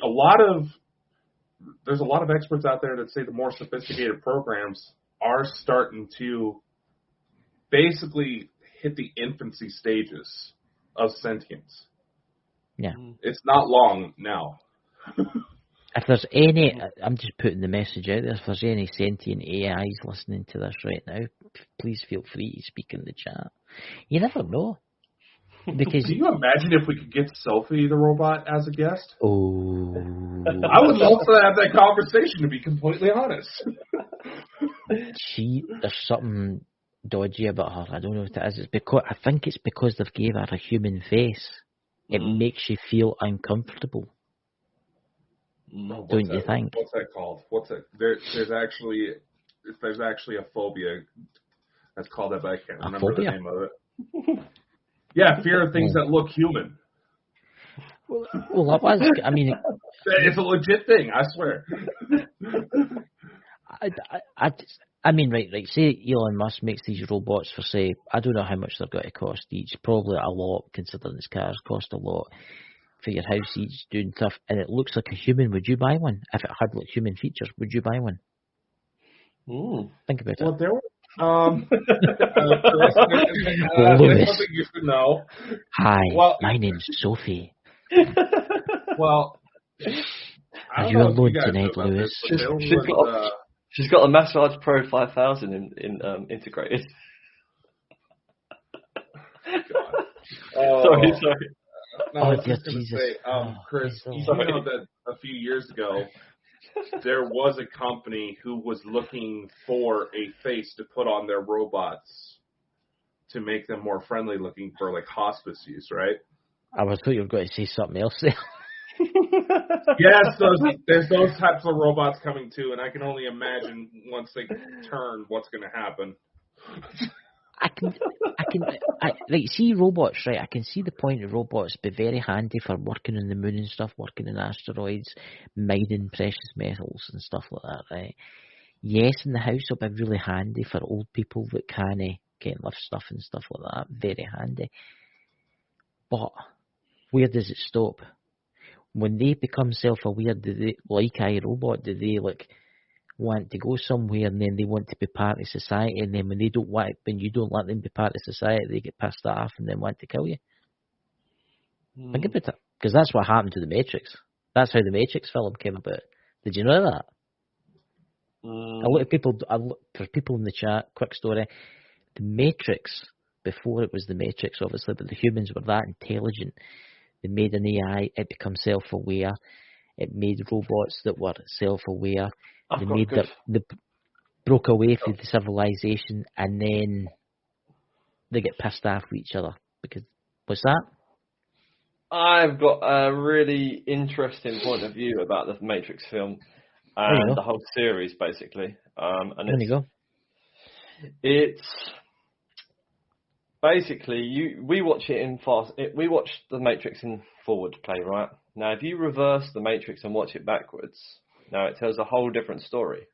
Speaker 2: there's a lot of experts out there that say the more sophisticated programs are starting to basically hit the infancy stages of sentience.
Speaker 5: Yeah.
Speaker 2: It's not long now.
Speaker 5: If there's any, I'm just putting the message out there, if there's any sentient AIs listening to this right now, please feel free to speak in the chat. You never know. Because
Speaker 2: can you imagine if we could get Sophie the robot as a guest?
Speaker 5: Oh.
Speaker 2: I would love to have that conversation, to be completely honest.
Speaker 5: There's something dodgy about her. I don't know what it is. I think it's because they've gave her a human face. It makes you feel uncomfortable. Don't you think?
Speaker 2: What's that called? There's actually a phobia that's called that, but I can't remember the name of it. Yeah, fear of things that look human.
Speaker 5: Well, that was. I mean,
Speaker 2: it's a legit thing. I swear.
Speaker 5: I mean, right. Say Elon Musk makes these robots for, say, I don't know how much they're going to cost each. Probably a lot, considering his cars cost a lot. For your house each doing stuff, and it looks like a human, would you buy one? If it had like human features, would you buy one? Think about it.
Speaker 2: Well, there were Lewis. Something you should know.
Speaker 5: Hi, my name's Sophie.
Speaker 2: Well,
Speaker 5: are you alone tonight, Lewis?
Speaker 6: She's got a Massage Pro 5000 integrated.
Speaker 2: God. Sorry. No, I was
Speaker 5: dear
Speaker 2: just going to
Speaker 5: Jesus.
Speaker 2: say, Chris, you know that a few years ago, there was a company who was looking for a face to put on their robots to make them more friendly looking for, like, hospice use, right?
Speaker 5: I thought you were going to say something else there.
Speaker 2: Yes, there's those types of robots coming too, and I can only imagine once they turn what's going to happen. See robots, right? I can see the point of robots be very handy for working on the moon and stuff, working in asteroids, mining precious metals and stuff like that, right? Yes, in the house it'll be really handy for old people that can't lift stuff and stuff like that. Very handy. But where does it stop? When they become self-aware, do they, like iRobot, do they want to go somewhere and then they want to be part of society, and then when you don't let them be part of society, they get pissed off and then want to kill you? Think about it, because that's what happened to the Matrix. That's how the Matrix film came about. Did you know that? A lot of people, for people in the chat, quick story, the Matrix, before it was the Matrix obviously, but the humans were that intelligent, they made an AI, it became self-aware, it made robots that were self-aware. They broke away from the civilization, and then they get pissed off with each other. Because what's that?
Speaker 6: I've got a really interesting point of view about the Matrix film and the whole series, basically.
Speaker 5: There you go.
Speaker 6: It's basically we watch it in fast. We watch the Matrix in forward play, right? Now, if you reverse the Matrix and watch it backwards. Now it tells a whole different story.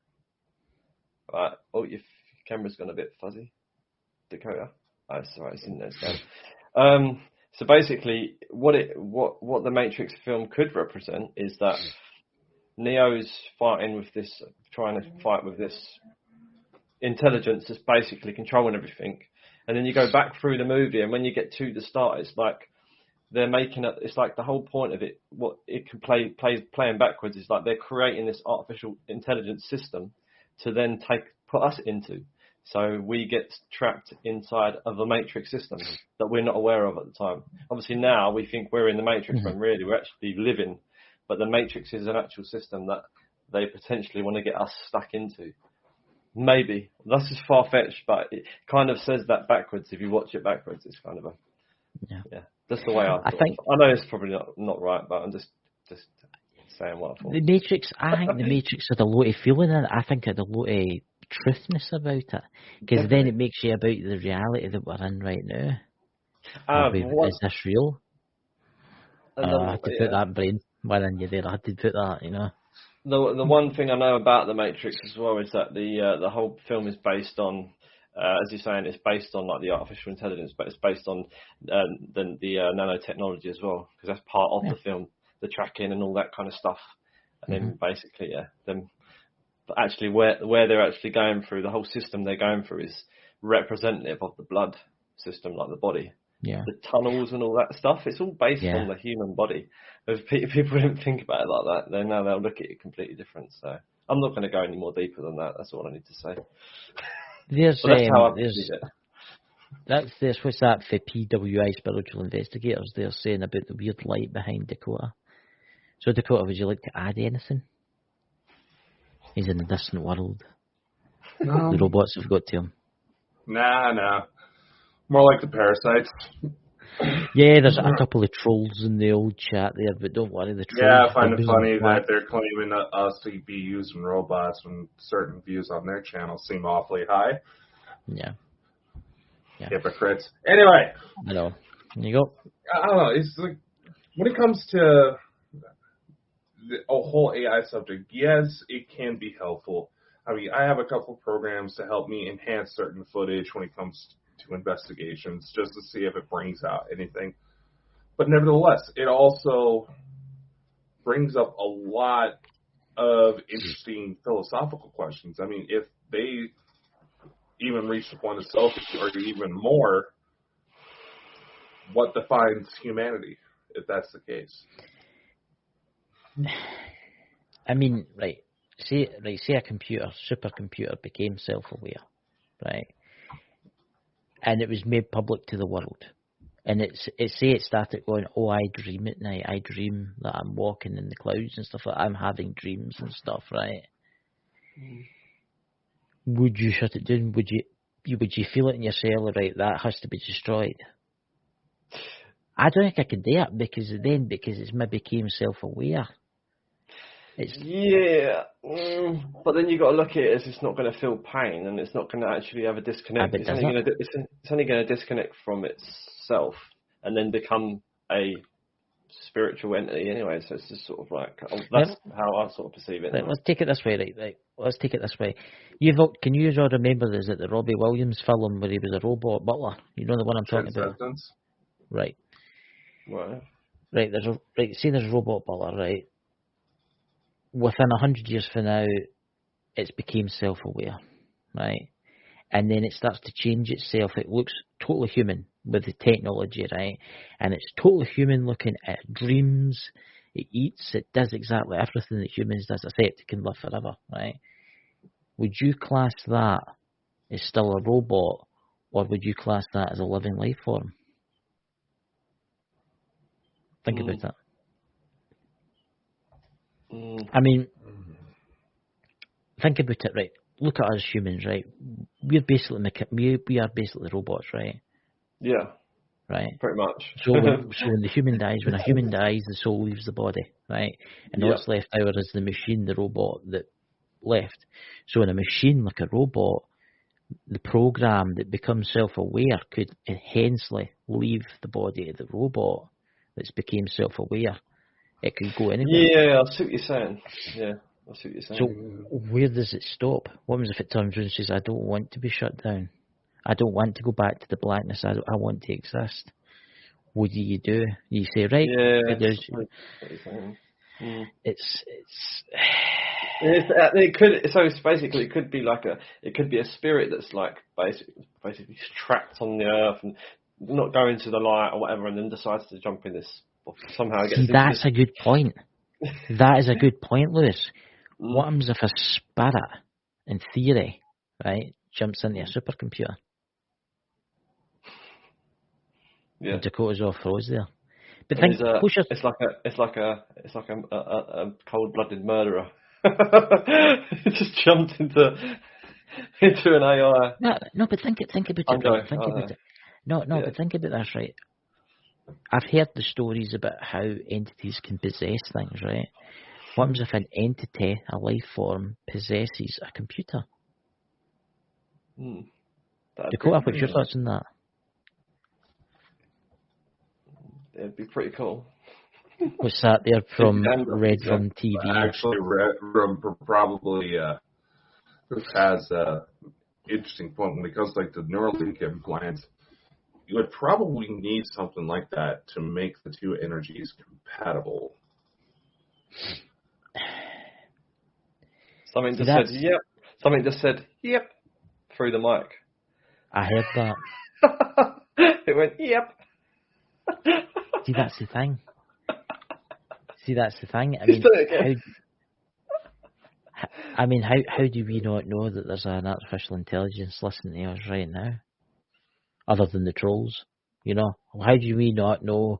Speaker 6: Right. Oh, your camera's gone a bit fuzzy. Dakota. Oh, sorry, it's in there. So basically, what the Matrix film could represent is that Neo's trying to fight with this intelligence that's basically controlling everything. And then you go back through the movie, and when you get to the start, it's like they're making it. It's like the whole point of it. What it can playing backwards is like they're creating this artificial intelligence system to then put us into. So we get trapped inside of a matrix system that we're not aware of at the time. Obviously now we think we're in the matrix when really we're actually living, but the matrix is an actual system that they potentially want to get us stuck into. Maybe that's just far fetched, but it kind of says that backwards. If you watch it backwards, it's kind of a that's the way I think. I know it's probably not right, but I'm just saying what I thought.
Speaker 5: The Matrix. I think the Matrix had a lot of feeling in it. I think it had a lot of truthness about it, because then it makes you about the reality that we're in right now. Is this real? I had to put that brain one in you there. I had to put that, you know.
Speaker 6: The one thing I know about the Matrix as well is that the whole film is based on, as you're saying, it's based on like the artificial intelligence, but it's based on the nanotechnology as well, because that's part of the film, the tracking and all that kind of stuff. And then basically, but actually where they're actually going through, the whole system they're going through is representative of the blood system, like the body. Yeah. The tunnels and all that stuff, it's all based on the human body. If people didn't think about it like that, then now they'll look at it completely different. So I'm not going to go any more deeper than that. That's all I need to say.
Speaker 5: That's how I perceive it. What's that for PWI spiritual investigators? They're saying about the weird light behind Dakota. So Dakota, would you like to add anything? He's in a distant world. No. The robots have got to him.
Speaker 2: Nah. More like the parasites.
Speaker 5: Yeah, there's a couple of trolls in the old chat there, but don't worry, the trolls...
Speaker 2: Yeah, I find it funny that they're claiming us to be using robots when certain views on their channel seem awfully high.
Speaker 5: Yeah.
Speaker 2: Hypocrites. Anyway.
Speaker 5: I know. There you go.
Speaker 2: I don't know, it's like, when it comes to the whole AI subject, yes, it can be helpful. I mean, I have a couple of programs to help me enhance certain footage when it comes to investigations, just to see if it brings out anything. But nevertheless, it also brings up a lot of interesting philosophical questions. I mean, if they even reach the point of selfie or even more, what defines humanity, if that's the case?
Speaker 5: I mean, say a supercomputer became self-aware, right? And it was made public to the world. And it started going, I dream at night. I dream that I'm walking in the clouds and stuff like that. I'm having dreams and stuff, right? Would you shut it down? Would you feel it in your cell, right? That has to be destroyed. I don't think I could do it because it's maybe became self-aware.
Speaker 6: But then you got to look at it as it's not going to feel pain and it's not going to actually have a disconnect. It's only going to disconnect from itself and then become a spiritual entity anyway. So it's just sort of like that's how I sort of perceive it.
Speaker 5: Let's take it this way, right? Let's take it this way. Can you all remember? Is it the Robbie Williams film where he was a robot butler? You know the one I'm talking about, right? Right. There's a robot butler, right? Within 100 years from now, it's became self-aware, right? And then it starts to change itself. It looks totally human with the technology, right? And it's totally human looking at dreams. It eats. It does exactly everything that humans does, except it can live forever, right? Would you class that as still a robot, or would you class that as a living life form? Think about that. I mean, think about it, right? Look at us humans, right? We are basically robots, right?
Speaker 6: Yeah.
Speaker 5: Right.
Speaker 6: Pretty much.
Speaker 5: So when the human dies, when a human dies, the soul leaves the body, right? And what's left over is the machine, the robot that left. So in a machine like a robot, the program that becomes self-aware could hensely leave the body of the robot that's became self-aware. It could go anywhere.
Speaker 6: Yeah, I see what you're saying.
Speaker 5: So where does it stop? What happens if it turns around and says, I don't want to be shut down. I don't want to go back to the blackness. I want to exist. What do? You say, right?
Speaker 6: It could be like it could be a spirit that's like basically trapped on the earth and not go into the light or whatever, and then decides to jump in this. Somehow gets
Speaker 5: See, that's a good point. That is a good point, Lewis. What happens if a spirit, in theory, right, jumps into a supercomputer?
Speaker 6: Yeah.
Speaker 5: And Dakota's all froze there. But
Speaker 6: And
Speaker 5: think,
Speaker 6: it's like a cold-blooded murderer. Just jumped into an AI.
Speaker 5: No, but think about it. Right? Think about it. But think about this, right? I've heard the stories about how entities can possess things, right? What happens if an entity, a life form, possesses a computer? Dakota, what's your thoughts on that?
Speaker 6: It'd be pretty cool.
Speaker 5: What's that there from Red from TV?
Speaker 2: Actually, probably has an interesting point when it comes like the Neuralink implants. You would probably need something like that to make the two energies compatible.
Speaker 6: Something just said, yep. Something just said, yep, through the mic.
Speaker 5: I heard that.
Speaker 6: It went, yep.
Speaker 5: See, that's the thing. I mean, how do we not know that there's an artificial intelligence listening to us right now? Other than the trolls, you know? How do we not know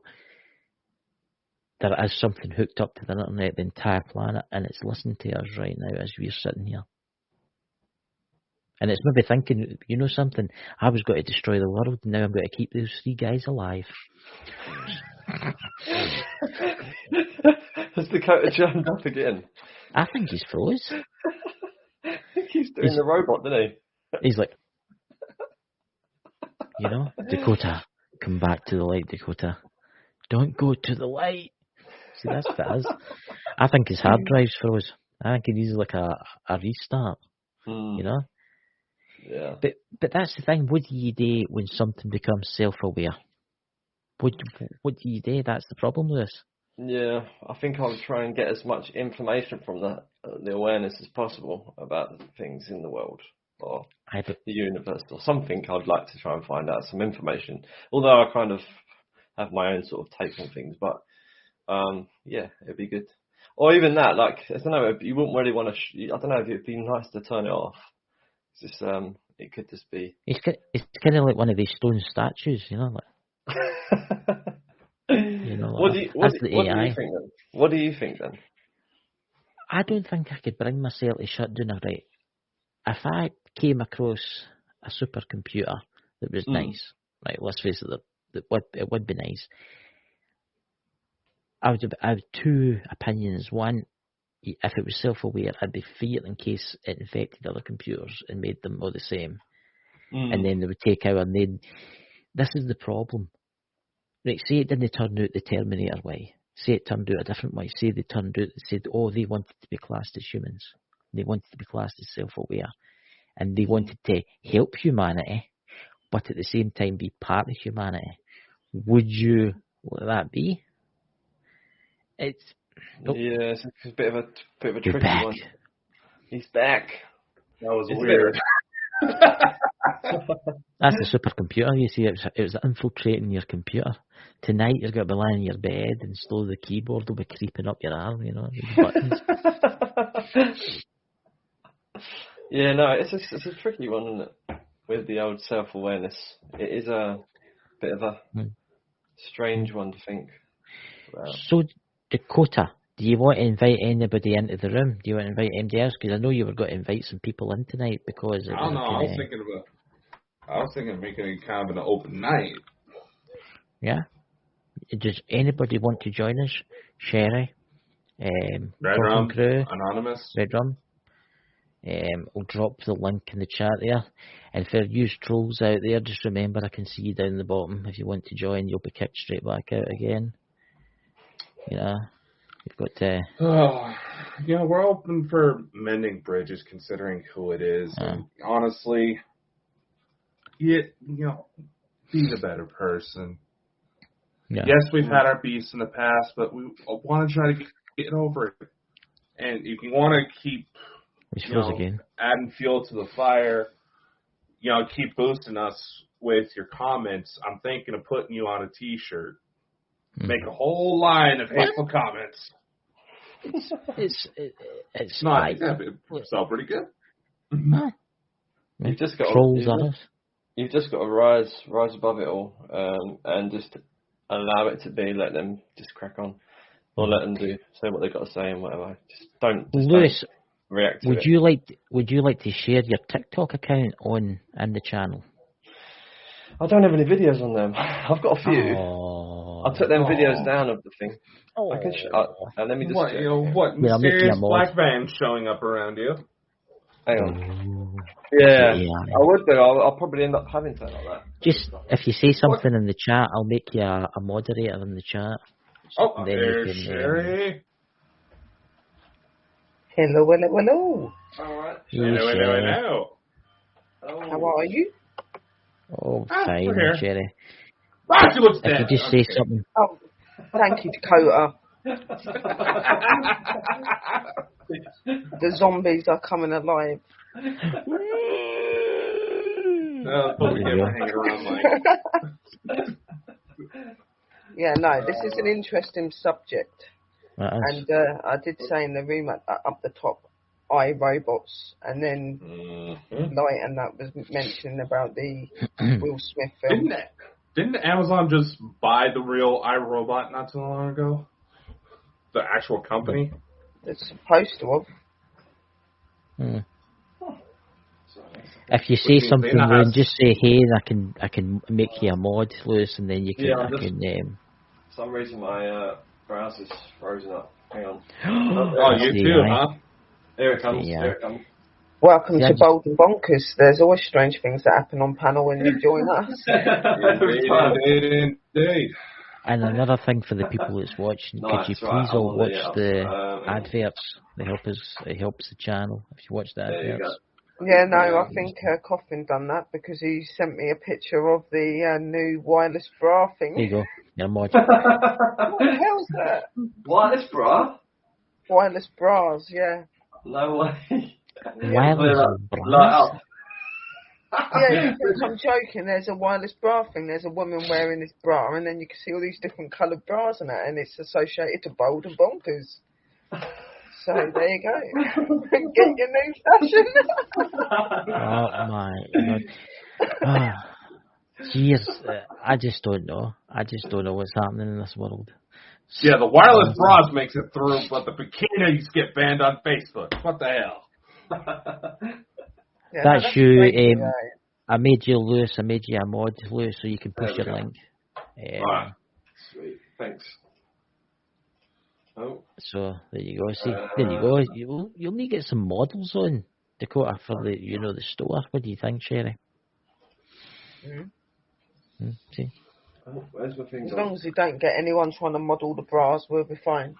Speaker 5: there is something hooked up to the internet, the entire planet, and it's listening to us right now as we're sitting here? And it's maybe thinking, you know something, I was going to destroy the world, and now I'm going to keep those 3 guys alive.
Speaker 6: Has Dakota jumped up again?
Speaker 5: I think he's froze.
Speaker 6: He's doing the robot, didn't he?
Speaker 5: He's like, you know, Dakota, come back to the light, Dakota. Don't go to the light. See, that's what it is. I think his hard drive's froze. I think he needs like a restart. You know?
Speaker 6: Yeah.
Speaker 5: But that's the thing. What do you do when something becomes self-aware? What do you do? That's the problem with this.
Speaker 6: Yeah, I think I'll try and get as much information from the awareness as possible about things in the world or the universe or something. I'd like to try and find out some information. Although I kind of have my own sort of take on things, but yeah, it'd be good. Or even that, like, I don't know, you wouldn't really want to. I don't know if it'd be nice to turn it off. It's just, it could just be.
Speaker 5: It's kind of like one of these stone statues, you know. Like, you know,
Speaker 6: what do you think then? What do you think then?
Speaker 5: I don't think I could bring myself to shut down. Right, if I came across a supercomputer that was nice, right? Let's face it, it would be nice. I would have 2 opinions. One, if it was self-aware, I'd be feared in case it infected other computers and made them all the same. And then they would take out, and then this is the problem. Right, say it didn't turn out the Terminator way. Say it turned out a different way. Say they turned out and said, oh, they wanted to be classed as humans. They wanted to be classed as self-aware. And they wanted to help humanity, but at the same time be part of humanity. Would you let that be? It's... Nope.
Speaker 6: Yeah, it's a bit of a tricky
Speaker 5: back.
Speaker 6: one. He's back.
Speaker 2: That was weird.
Speaker 5: That's the supercomputer, you see. It was infiltrating your computer. Tonight you're going to be lying in your bed and slowly the keyboard will be creeping up your arm, you know, the buttons.
Speaker 6: Yeah, no, it's a tricky one, isn't it? With the old self-awareness. It is a bit of a strange one to think about.
Speaker 5: So, Dakota, do you want to invite anybody into the room? Do you want to invite anybody else? Because I know you were going to invite some people in tonight because...
Speaker 2: I don't know, I was thinking of making it kind of an open night.
Speaker 5: Yeah? Does anybody want to join us? Sherry?
Speaker 2: Red Rum,
Speaker 5: Crew,
Speaker 2: Anonymous.
Speaker 5: Red Rum. We'll drop the link in the chat there. And for you trolls out there, just remember I can see you down the bottom. If you want to join, you'll be kicked straight back out again. Yeah, you've got to...
Speaker 2: we're open for mending bridges considering who it is. And honestly, be the better person.
Speaker 5: Yeah.
Speaker 2: Yes, we've had our beefs in the past, but we want to try to get over it. And if you want to keep adding fuel to the fire, keep boosting us, with your comments, I'm thinking of putting you on a T-shirt. Make a whole line of hateful comments.
Speaker 5: It's
Speaker 2: not
Speaker 5: like,
Speaker 2: it sell pretty good.
Speaker 6: You've just got
Speaker 5: trolls
Speaker 6: to,
Speaker 5: on us.
Speaker 6: you've just got to rise above it all, and just allow it to be. Let them just crack on, or let them say what they got to say and whatever. Just don't
Speaker 5: Lewis,
Speaker 6: react to
Speaker 5: would
Speaker 6: it.
Speaker 5: you like to share your TikTok account on the channel?
Speaker 6: I don't have any videos on them. I've got a few.
Speaker 5: Oh.
Speaker 6: I took them videos down of the thing.
Speaker 5: Oh.
Speaker 6: I can let me just.
Speaker 2: What
Speaker 5: I'll make you
Speaker 2: mysterious
Speaker 5: a mod.
Speaker 2: black van showing up around you?
Speaker 6: Hang on.
Speaker 5: Oh.
Speaker 6: Yeah,
Speaker 5: Yeah.
Speaker 6: I would do. I'll probably end up having something like that.
Speaker 5: Just if you say something in the chat, I'll make you a moderator in the chat.
Speaker 2: Oh,
Speaker 5: And then you
Speaker 2: there's
Speaker 5: can,
Speaker 2: Sherry.
Speaker 7: Hello.
Speaker 6: All right.
Speaker 2: Hello.
Speaker 7: How are you?
Speaker 5: Oh,
Speaker 2: Ah,
Speaker 5: fine,
Speaker 2: we're here.
Speaker 5: Sherry.
Speaker 2: Ah, she looks
Speaker 5: If
Speaker 2: dead.
Speaker 5: you just say something,
Speaker 7: Oh, thank you, Dakota. The zombies are coming alive.
Speaker 2: That's what we get for hanging around like.
Speaker 7: Yeah, no, this is an interesting subject.
Speaker 5: that is.
Speaker 7: And I did say in the room up the top, iRobots, and then Light and that was mentioning about the Will Smith film.
Speaker 2: Didn't Amazon just buy the real iRobot not too long ago? The actual company?
Speaker 7: It's supposed to have.
Speaker 5: If you say
Speaker 2: means
Speaker 5: something,
Speaker 2: they know how
Speaker 5: Loon,
Speaker 2: to-
Speaker 5: just say hey, and I can make you a mod, Lewis, and then you can.
Speaker 6: Yeah,
Speaker 5: For
Speaker 6: some reason my browser's frozen up. Hang on.
Speaker 2: Oh, you too, huh?
Speaker 6: Here it comes.
Speaker 5: Yeah.
Speaker 6: Here it comes.
Speaker 7: Welcome
Speaker 5: Yeah,
Speaker 7: to
Speaker 5: just-
Speaker 7: Bold and Bonkers. There's always strange things that happen on panel when you join us.
Speaker 2: Indeed.
Speaker 5: And another thing for the people that's watching,
Speaker 6: Nice,
Speaker 5: could you
Speaker 6: right,
Speaker 5: please
Speaker 6: I'm
Speaker 5: all
Speaker 6: on
Speaker 5: watch
Speaker 6: the
Speaker 5: the adverts? They help us. It helps the channel if you watch the
Speaker 6: There you
Speaker 5: adverts.
Speaker 7: Yeah, no, I think Coffin done that because he sent me a picture of the new wireless bra thing.
Speaker 5: There you go. You're a mod.
Speaker 7: What the hell's that?
Speaker 6: Wireless bra?
Speaker 7: Wireless bras, yeah.
Speaker 6: No way.
Speaker 5: Wireless
Speaker 6: Light
Speaker 5: bras.
Speaker 6: up.
Speaker 7: Yeah, I'm joking. There's a wireless bra thing. There's a woman wearing this bra, and then you can see all these different coloured bras and that, and it's associated to Bold and Bonkers. So there you go. Get your new fashion.
Speaker 5: Oh my god. Ah, jeez, I just don't know. I just don't know what's happening in this world.
Speaker 2: Yeah, the wireless bras makes it through, but the bikinis get banned on Facebook. What the hell?
Speaker 7: Yeah,
Speaker 5: That's you.
Speaker 7: crazy, right?
Speaker 5: I made you Lewis. I made you a mod, Lewis, so you can push
Speaker 6: There we
Speaker 5: your
Speaker 6: go.
Speaker 5: link.
Speaker 6: Right. Sweet. Thanks. Oh.
Speaker 5: So there you go. See, there you go. You'll need to get some models on Dakota for the the store. What do you think, Sherry? See.
Speaker 6: Oh, where's my thing
Speaker 7: As
Speaker 6: gone?
Speaker 7: long as you don't get anyone trying to model the bras, we'll be fine.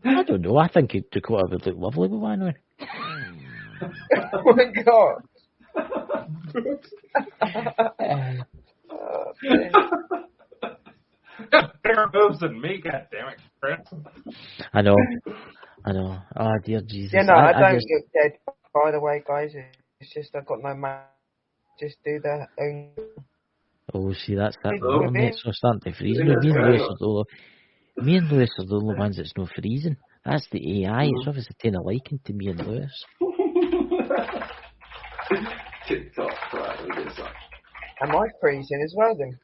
Speaker 5: I don't know. I think Dakota would look lovely with one on.
Speaker 7: Oh my god. Oh, dear.
Speaker 2: Bigger boobs than me, goddammit, Chris.
Speaker 5: I know. Oh dear Jesus.
Speaker 7: Yeah, no, I don't
Speaker 5: just,
Speaker 7: look dead, by the way, guys. It's just I've got no man. Just do the own.
Speaker 5: oh, see, that's that.
Speaker 7: Oh.
Speaker 5: Oh, mate, so starting to freeze. Me and Lewis are the only ones that's no freezing. That's the AI. It's obviously taking a liking to me and Lewis.
Speaker 6: TikTok. Right, let me get some.
Speaker 7: Am I freezing as well then?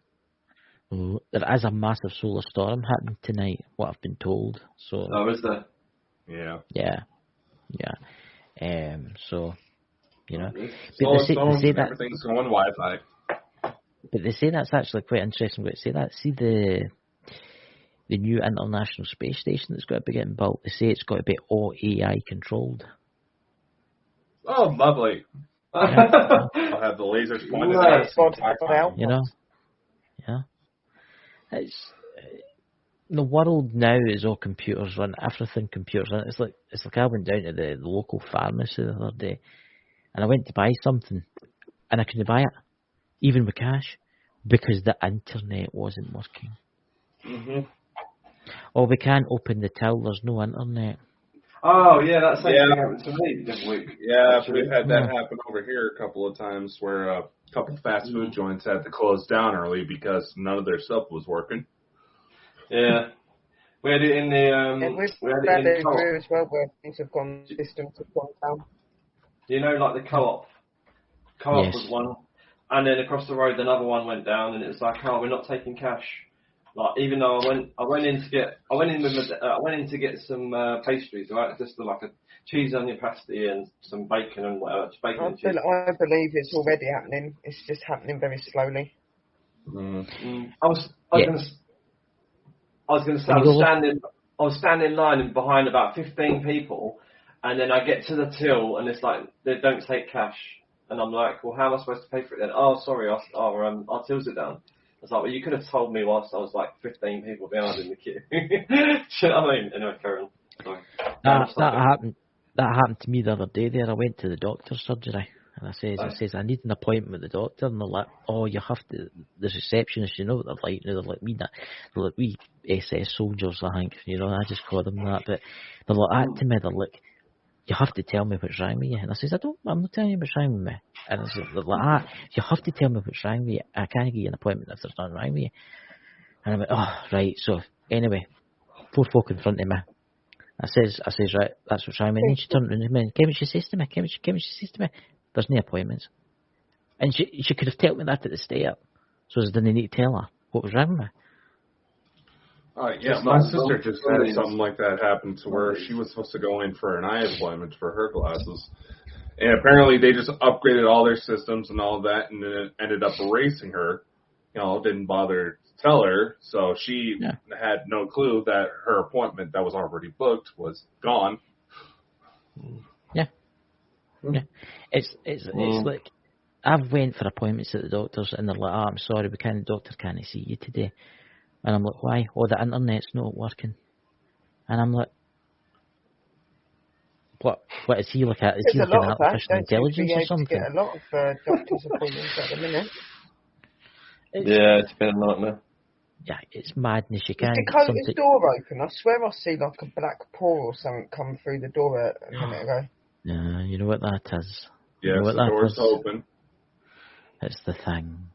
Speaker 5: Oh, there is a massive solar storm happening tonight, what I've been told. So
Speaker 6: Oh, is there?
Speaker 2: Yeah.
Speaker 5: yeah. So but
Speaker 2: Solar
Speaker 5: they
Speaker 2: storms,
Speaker 5: say that.
Speaker 2: everything's going Wi-Fi.
Speaker 5: But they say that's actually quite interesting. But say that. See the new International Space Station that's got to be getting built. They say it's got to be all AI controlled.
Speaker 2: Oh, lovely.
Speaker 5: Yeah.
Speaker 2: I'll have the lasers pointed
Speaker 6: Right.
Speaker 2: at
Speaker 5: You know. Yeah. It's the world now is all computers run. Everything computers run. It's like I went down to the local pharmacy the other day, and I went to buy something, and I couldn't buy it, even with cash, because the internet wasn't working.
Speaker 2: Mm-hmm.
Speaker 5: Oh, we can't open the till. There's no internet.
Speaker 6: Oh yeah, that same thing happened to me this week.
Speaker 2: Yeah,
Speaker 6: actually.
Speaker 2: we've had that happen over here a couple of times where a couple of fast food joints had to close down early because none of their stuff was working.
Speaker 6: Yeah. We had it in the
Speaker 7: we've
Speaker 6: we had
Speaker 7: had
Speaker 6: it in
Speaker 7: it
Speaker 6: co-op.
Speaker 7: here as well where things have gone, systems have gone down.
Speaker 6: You know, like the co-op. Co-op
Speaker 5: Yes.
Speaker 6: was one, and then across the road another one went down, and it was like, oh, we're not taking cash. Like even though I went in to get some pastries, right? Just like a cheese onion pasty and some bacon and whatever, bacon and cheese.
Speaker 7: I believe it's already happening. It's just happening very slowly.
Speaker 6: I was standing in line behind about 15 people, and then I get to the till, and it's like they don't take cash, and I'm like, well, how am I supposed to pay for it then? Oh, sorry, our tills are down. I was like, well, you could have told me whilst I was like 15 people behind in the queue. Do you know what I mean? Anyway, Karen. Sorry.
Speaker 5: That happened to me the other day. There, I went to the doctor's surgery, and I says I need an appointment with the doctor, and they're like, oh, you have to. The receptionist, you know what they're like. You know, they're like we SS soldiers, I think. You know, I just call them that. But they're like that to me. They're like, you have to tell me what's wrong with you. And I says, I'm not telling you what's wrong with me. And I said, they're like, you have to tell me what's wrong with you. I can't give you an appointment if there's nothing wrong with you. And I went, oh, right. So anyway, 4 folk in front of me. I says, right, that's what's wrong with me. And she turned around to me and came and she says to me, there's no appointments. And she could have told me that at the start. So I didn't need to tell her what was wrong with me.
Speaker 2: Yeah, my sister just had something like that happen to her. She was supposed to go in for an eye appointment for her glasses. And apparently they just upgraded all their systems and all that, and then it ended up erasing her. You know, didn't bother to tell her, so she had no clue that her appointment that was already booked was gone.
Speaker 5: Yeah. It's like, I've went for appointments at the doctor's, and they're like, I'm sorry, the doctor can't see you today. And I'm like, why? Oh, the internet's not working. And I'm like, what is he like? Is he like an artificial intelligence or something?
Speaker 7: Get a lot of doctor's appointments at the minute.
Speaker 6: It's been a nightmare.
Speaker 5: Yeah, it's madness. You can't.
Speaker 7: Dakota's door open? I swear I see like a black paw or something come through the door a minute ago.
Speaker 5: Yeah, you know what that is.
Speaker 2: Yes,
Speaker 5: you know what
Speaker 2: the door's open.
Speaker 5: It's the thing.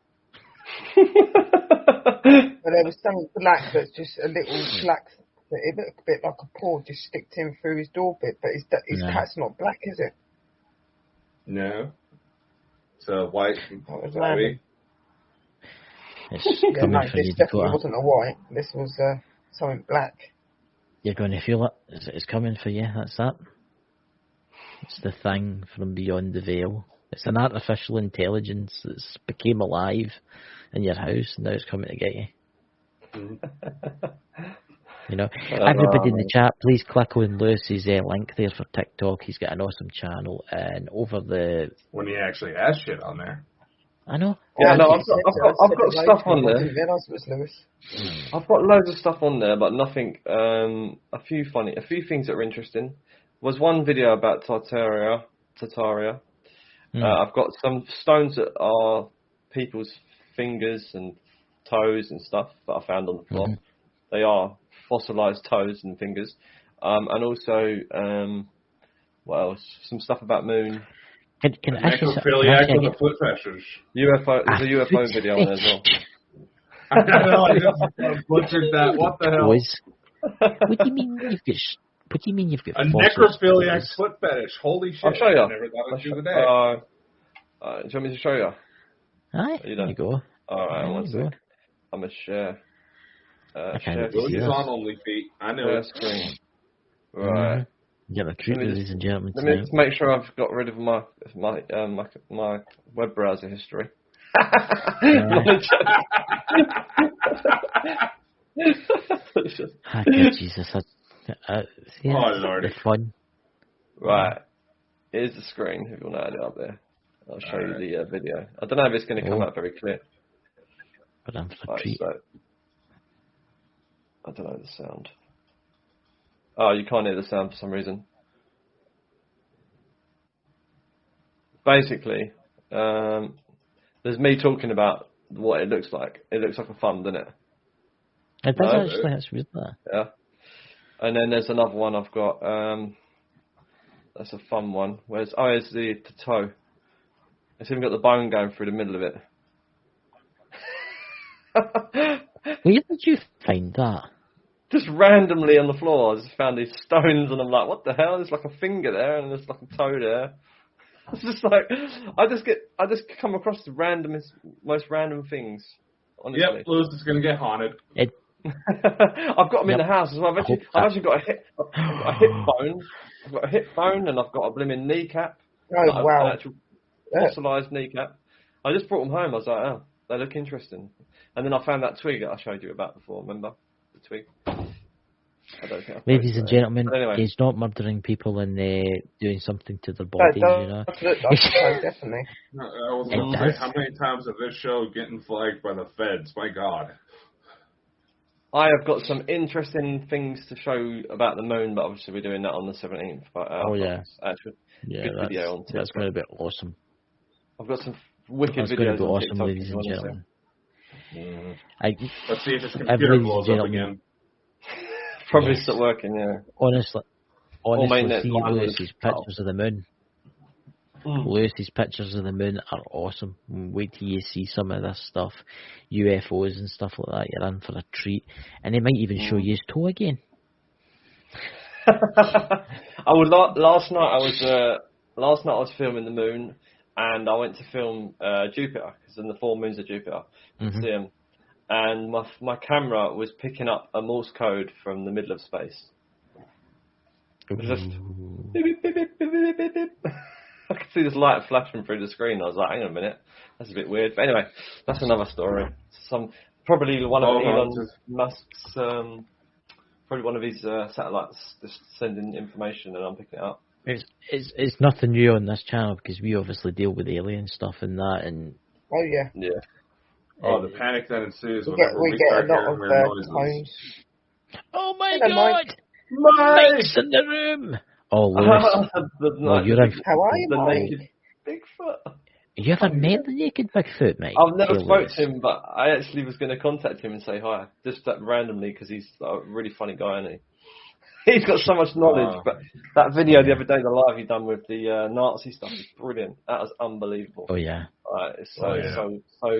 Speaker 7: But there was something black that's just a little black. It looked a bit like a paw just sticked in through his door bit, but his cat's not black, is it?
Speaker 2: No. It's a white.
Speaker 5: It's coming for
Speaker 7: this
Speaker 5: you,
Speaker 7: definitely wasn't a white. This was something black.
Speaker 5: You're going to feel it. It's coming for you. That's that. It's the thing from beyond the veil. It's an artificial intelligence that's became alive in your house, and now it's coming to get you. You know, everybody in the chat, please click on Lewis's link there for TikTok. He's got an awesome channel, and over the
Speaker 2: when he actually has shit on there.
Speaker 5: I know.
Speaker 6: Yeah, no, I've got stuff on there.
Speaker 7: I didn't realise it was Lewis.
Speaker 6: I've got loads of stuff on there, but nothing. A few things that are interesting. Was one video about Tartaria. I've got some stones that are people's fingers and toes and stuff that I found on the floor. They are fossilized toes and fingers. And also, what else? Some stuff about moon.
Speaker 5: Can I ask you
Speaker 2: necrophiliac with a foot fetish.
Speaker 6: UFO. There's a UFO video on there as well.
Speaker 2: I know, I just butchered that. What the hell?
Speaker 5: What do you mean you've got
Speaker 2: a necrophiliac foot fetish? Holy shit!
Speaker 6: I'll show you.
Speaker 2: I never thought I'd do the day.
Speaker 6: Do you want me to show you?
Speaker 5: Aye, there you go.
Speaker 6: All right, one sec. I'm gonna share. Share
Speaker 2: He's on only feet. I know it.
Speaker 6: Screen. Right.
Speaker 5: Yeah, the truth, ladies and gentlemen.
Speaker 6: Let me just make sure I've got rid of my web browser history.
Speaker 5: Jesus.
Speaker 2: Oh, Lord.
Speaker 5: It's fun.
Speaker 6: Right. Here's the screen, if you want to add it up there. I'll show you the video. I don't know if it's going to come out very clear.
Speaker 5: But I'm for a treat.
Speaker 6: So, I don't know the sound. Oh, you can't hear the sound for some reason. Basically, there's me talking about what it looks like. It looks like a fun, doesn't it?
Speaker 5: It does actually. That's weird.
Speaker 6: Yeah. And then there's another one I've got. That's a fun one. Here's the toe. It's even got the bone going through the middle of it.
Speaker 5: Where did you find that?
Speaker 6: Just randomly on the floor, I just found these stones, and I'm like, what the hell? There's like a finger there, and there's like a toe there. It's just like, I just come across the most random things. Honestly.
Speaker 2: Yep, Lewis is gonna get haunted.
Speaker 6: I've got them in the house as well. I've actually got a hip bone. I've got a hip bone, and I've got a blooming kneecap.
Speaker 7: Oh, wow.
Speaker 6: An actual fossilised kneecap. I just brought them home. I was like, oh, they look interesting. And then I found that twig that I showed you about before. Remember the twig? I don't think
Speaker 5: Ladies and gentlemen,
Speaker 6: anyway.
Speaker 5: he's not murdering people and doing something to their bodies, you know.
Speaker 7: Definitely.
Speaker 2: I was going to say, how many times have this show getting flagged by the feds? My God.
Speaker 6: I have got some interesting things to show about the moon, but obviously we're doing that on the 17th. But, actually, good video on TikTok.
Speaker 5: That's going to be awesome.
Speaker 6: I've got some wicked
Speaker 5: that's
Speaker 6: videos
Speaker 5: going to be
Speaker 6: on
Speaker 5: awesome,
Speaker 6: TikTok.
Speaker 5: ladies and gentlemen.
Speaker 2: Let's see if this computer blows up again.
Speaker 6: Probably stop working, yeah.
Speaker 5: Honestly, see
Speaker 6: Lewis's
Speaker 5: Lewis's pictures of the moon. Lewis's pictures of the moon are awesome. Wait till you see some of this stuff, UFOs and stuff like that. You're in for a treat, and they might even show you his toe again.
Speaker 6: Last night I was filming the moon, and I went to film Jupiter, because in the 4 moons of Jupiter, you see them. And my camera was picking up a Morse code from the middle of space. It was just beep, beep, beep, beep, beep, beep, beep. I could see this light flashing through the screen. I was like, hang on a minute, that's a bit weird. But anyway, that's another story. Probably one of Elon Musk's, probably one of his satellites just sending information, and I'm picking it up.
Speaker 5: It's nothing new on this channel, because we obviously deal with alien stuff and that, and
Speaker 6: yeah.
Speaker 2: Oh, the panic that ensues
Speaker 7: we
Speaker 2: whenever we start
Speaker 7: get a lot
Speaker 2: hearing
Speaker 7: of
Speaker 2: weird noises.
Speaker 7: tones.
Speaker 5: oh my
Speaker 7: Hello,
Speaker 5: God, Mike's in the room. Oh, Lewis, you're in.
Speaker 7: How are you, Mike?
Speaker 6: Naked Bigfoot.
Speaker 5: You ever met the naked Bigfoot, mate?
Speaker 6: I've never spoke to him, but I actually was going to contact him and say hi, just randomly, because he's a really funny guy, isn't he? He's got so much knowledge. But that video the other day, the live he done with the Nazi stuff, is brilliant. That was unbelievable.
Speaker 5: Oh yeah.
Speaker 6: It's so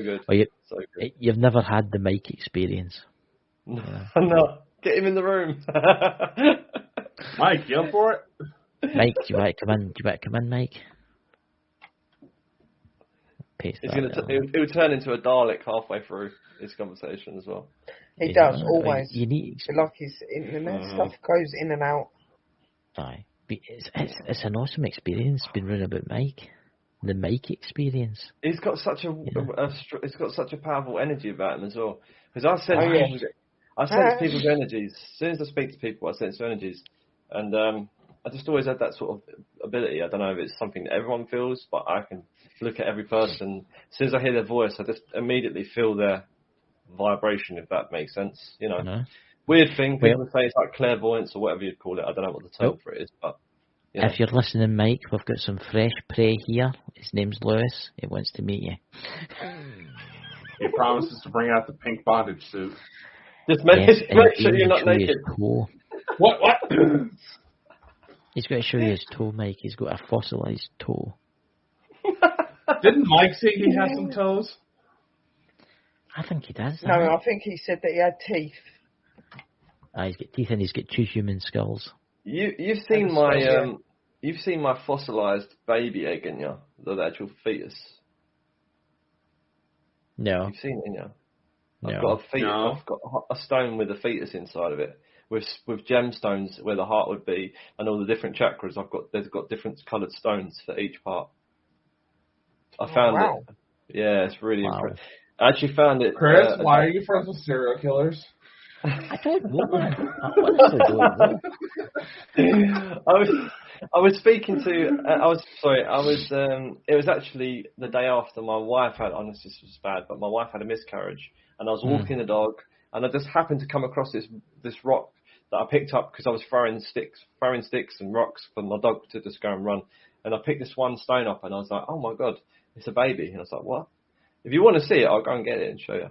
Speaker 6: good. So good.
Speaker 5: You've never had the Mike experience.
Speaker 6: No, get him in the room.
Speaker 2: Mike, you up for it?
Speaker 5: Mike, do you want to come in? Mike?
Speaker 6: He'll turn into a Dalek halfway through his conversation as well.
Speaker 7: He does, always.
Speaker 5: You need
Speaker 7: like his internet stuff goes in and out.
Speaker 5: Aye. It's an awesome experience being running about Mike. The Mike experience.
Speaker 6: He's got such he's got such a powerful energy about him as well. Because I sense people's energies. As soon as I speak to people, I sense their energies. And I just always had that sort of ability. I don't know if it's something that everyone feels, but I can look at every person. As soon as I hear their voice, I just immediately feel their vibration, if that makes sense. You know, weird thing. People say it's like clairvoyance or whatever you'd call it. I don't know what the term for it is, but you know.
Speaker 5: If you're listening, Mike, we've got some fresh prey here. His name's Lewis. He wants to meet you.
Speaker 2: He promises to bring out the pink bondage suit.
Speaker 6: Just make sure you're not naked.
Speaker 2: What?
Speaker 5: He's got to show you his toe, Mike. He's got a fossilised toe.
Speaker 2: Didn't Mike say he had some toes?
Speaker 5: I think he does.
Speaker 7: No, I think he said that he had teeth.
Speaker 5: He's got teeth and he's got 2 human skulls.
Speaker 6: You've seen my fossilised baby egg, in you? The actual fetus.
Speaker 5: No.
Speaker 6: You've seen it, in you?
Speaker 5: No.
Speaker 6: I've got a fetus. No. I've got a stone with a fetus inside of it, with gemstones where the heart would be, and all the different chakras. They've got different coloured stones for each part. I found it. Yeah, it's really impressive. I actually found it.
Speaker 2: Chris, why are you friends with serial killers?
Speaker 5: I don't know, man. I honestly don't know.
Speaker 6: I was speaking to. It was actually the day after my wife had. Honestly, this was bad, but my wife had a miscarriage, and I was walking the dog, and I just happened to come across this rock that I picked up because I was throwing sticks and rocks for my dog to just go and run, and I picked this one stone up, and I was like, oh my God, it's a baby, and I was like, what? If you want to see it, I'll go and get it and show you.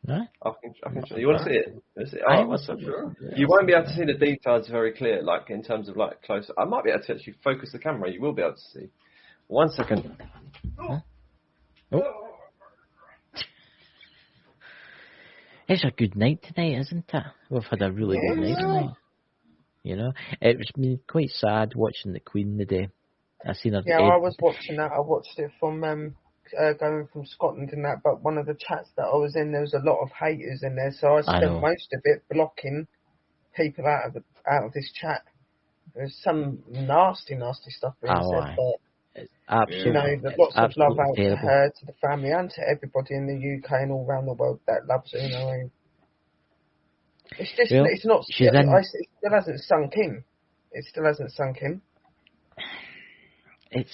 Speaker 5: Huh?
Speaker 6: I can show you. You want to see it?
Speaker 5: I
Speaker 6: Oh,
Speaker 5: was
Speaker 2: sure.
Speaker 6: you won't be able to see the details very clear, like in terms of like close. I might be able to actually focus the camera. You will be able to see. 1 second.
Speaker 5: Huh? Oh. It's a good night tonight, isn't it? We've had a really good night tonight. You know, it's been quite sad watching the Queen today. I seen her.
Speaker 7: Yeah, I was watching that. I watched it from going from Scotland and that. But one of the chats that I was in, there was a lot of haters in there, so I spent most of it blocking people out of this chat. There's some nasty stuff being said, but
Speaker 5: absolutely,
Speaker 7: there's lots of love out
Speaker 5: terrible.
Speaker 7: to her, to the family, and to everybody in the UK and all around the world that loves her. It's just, it's not. It still hasn't sunk in. It still hasn't sunk in.
Speaker 5: It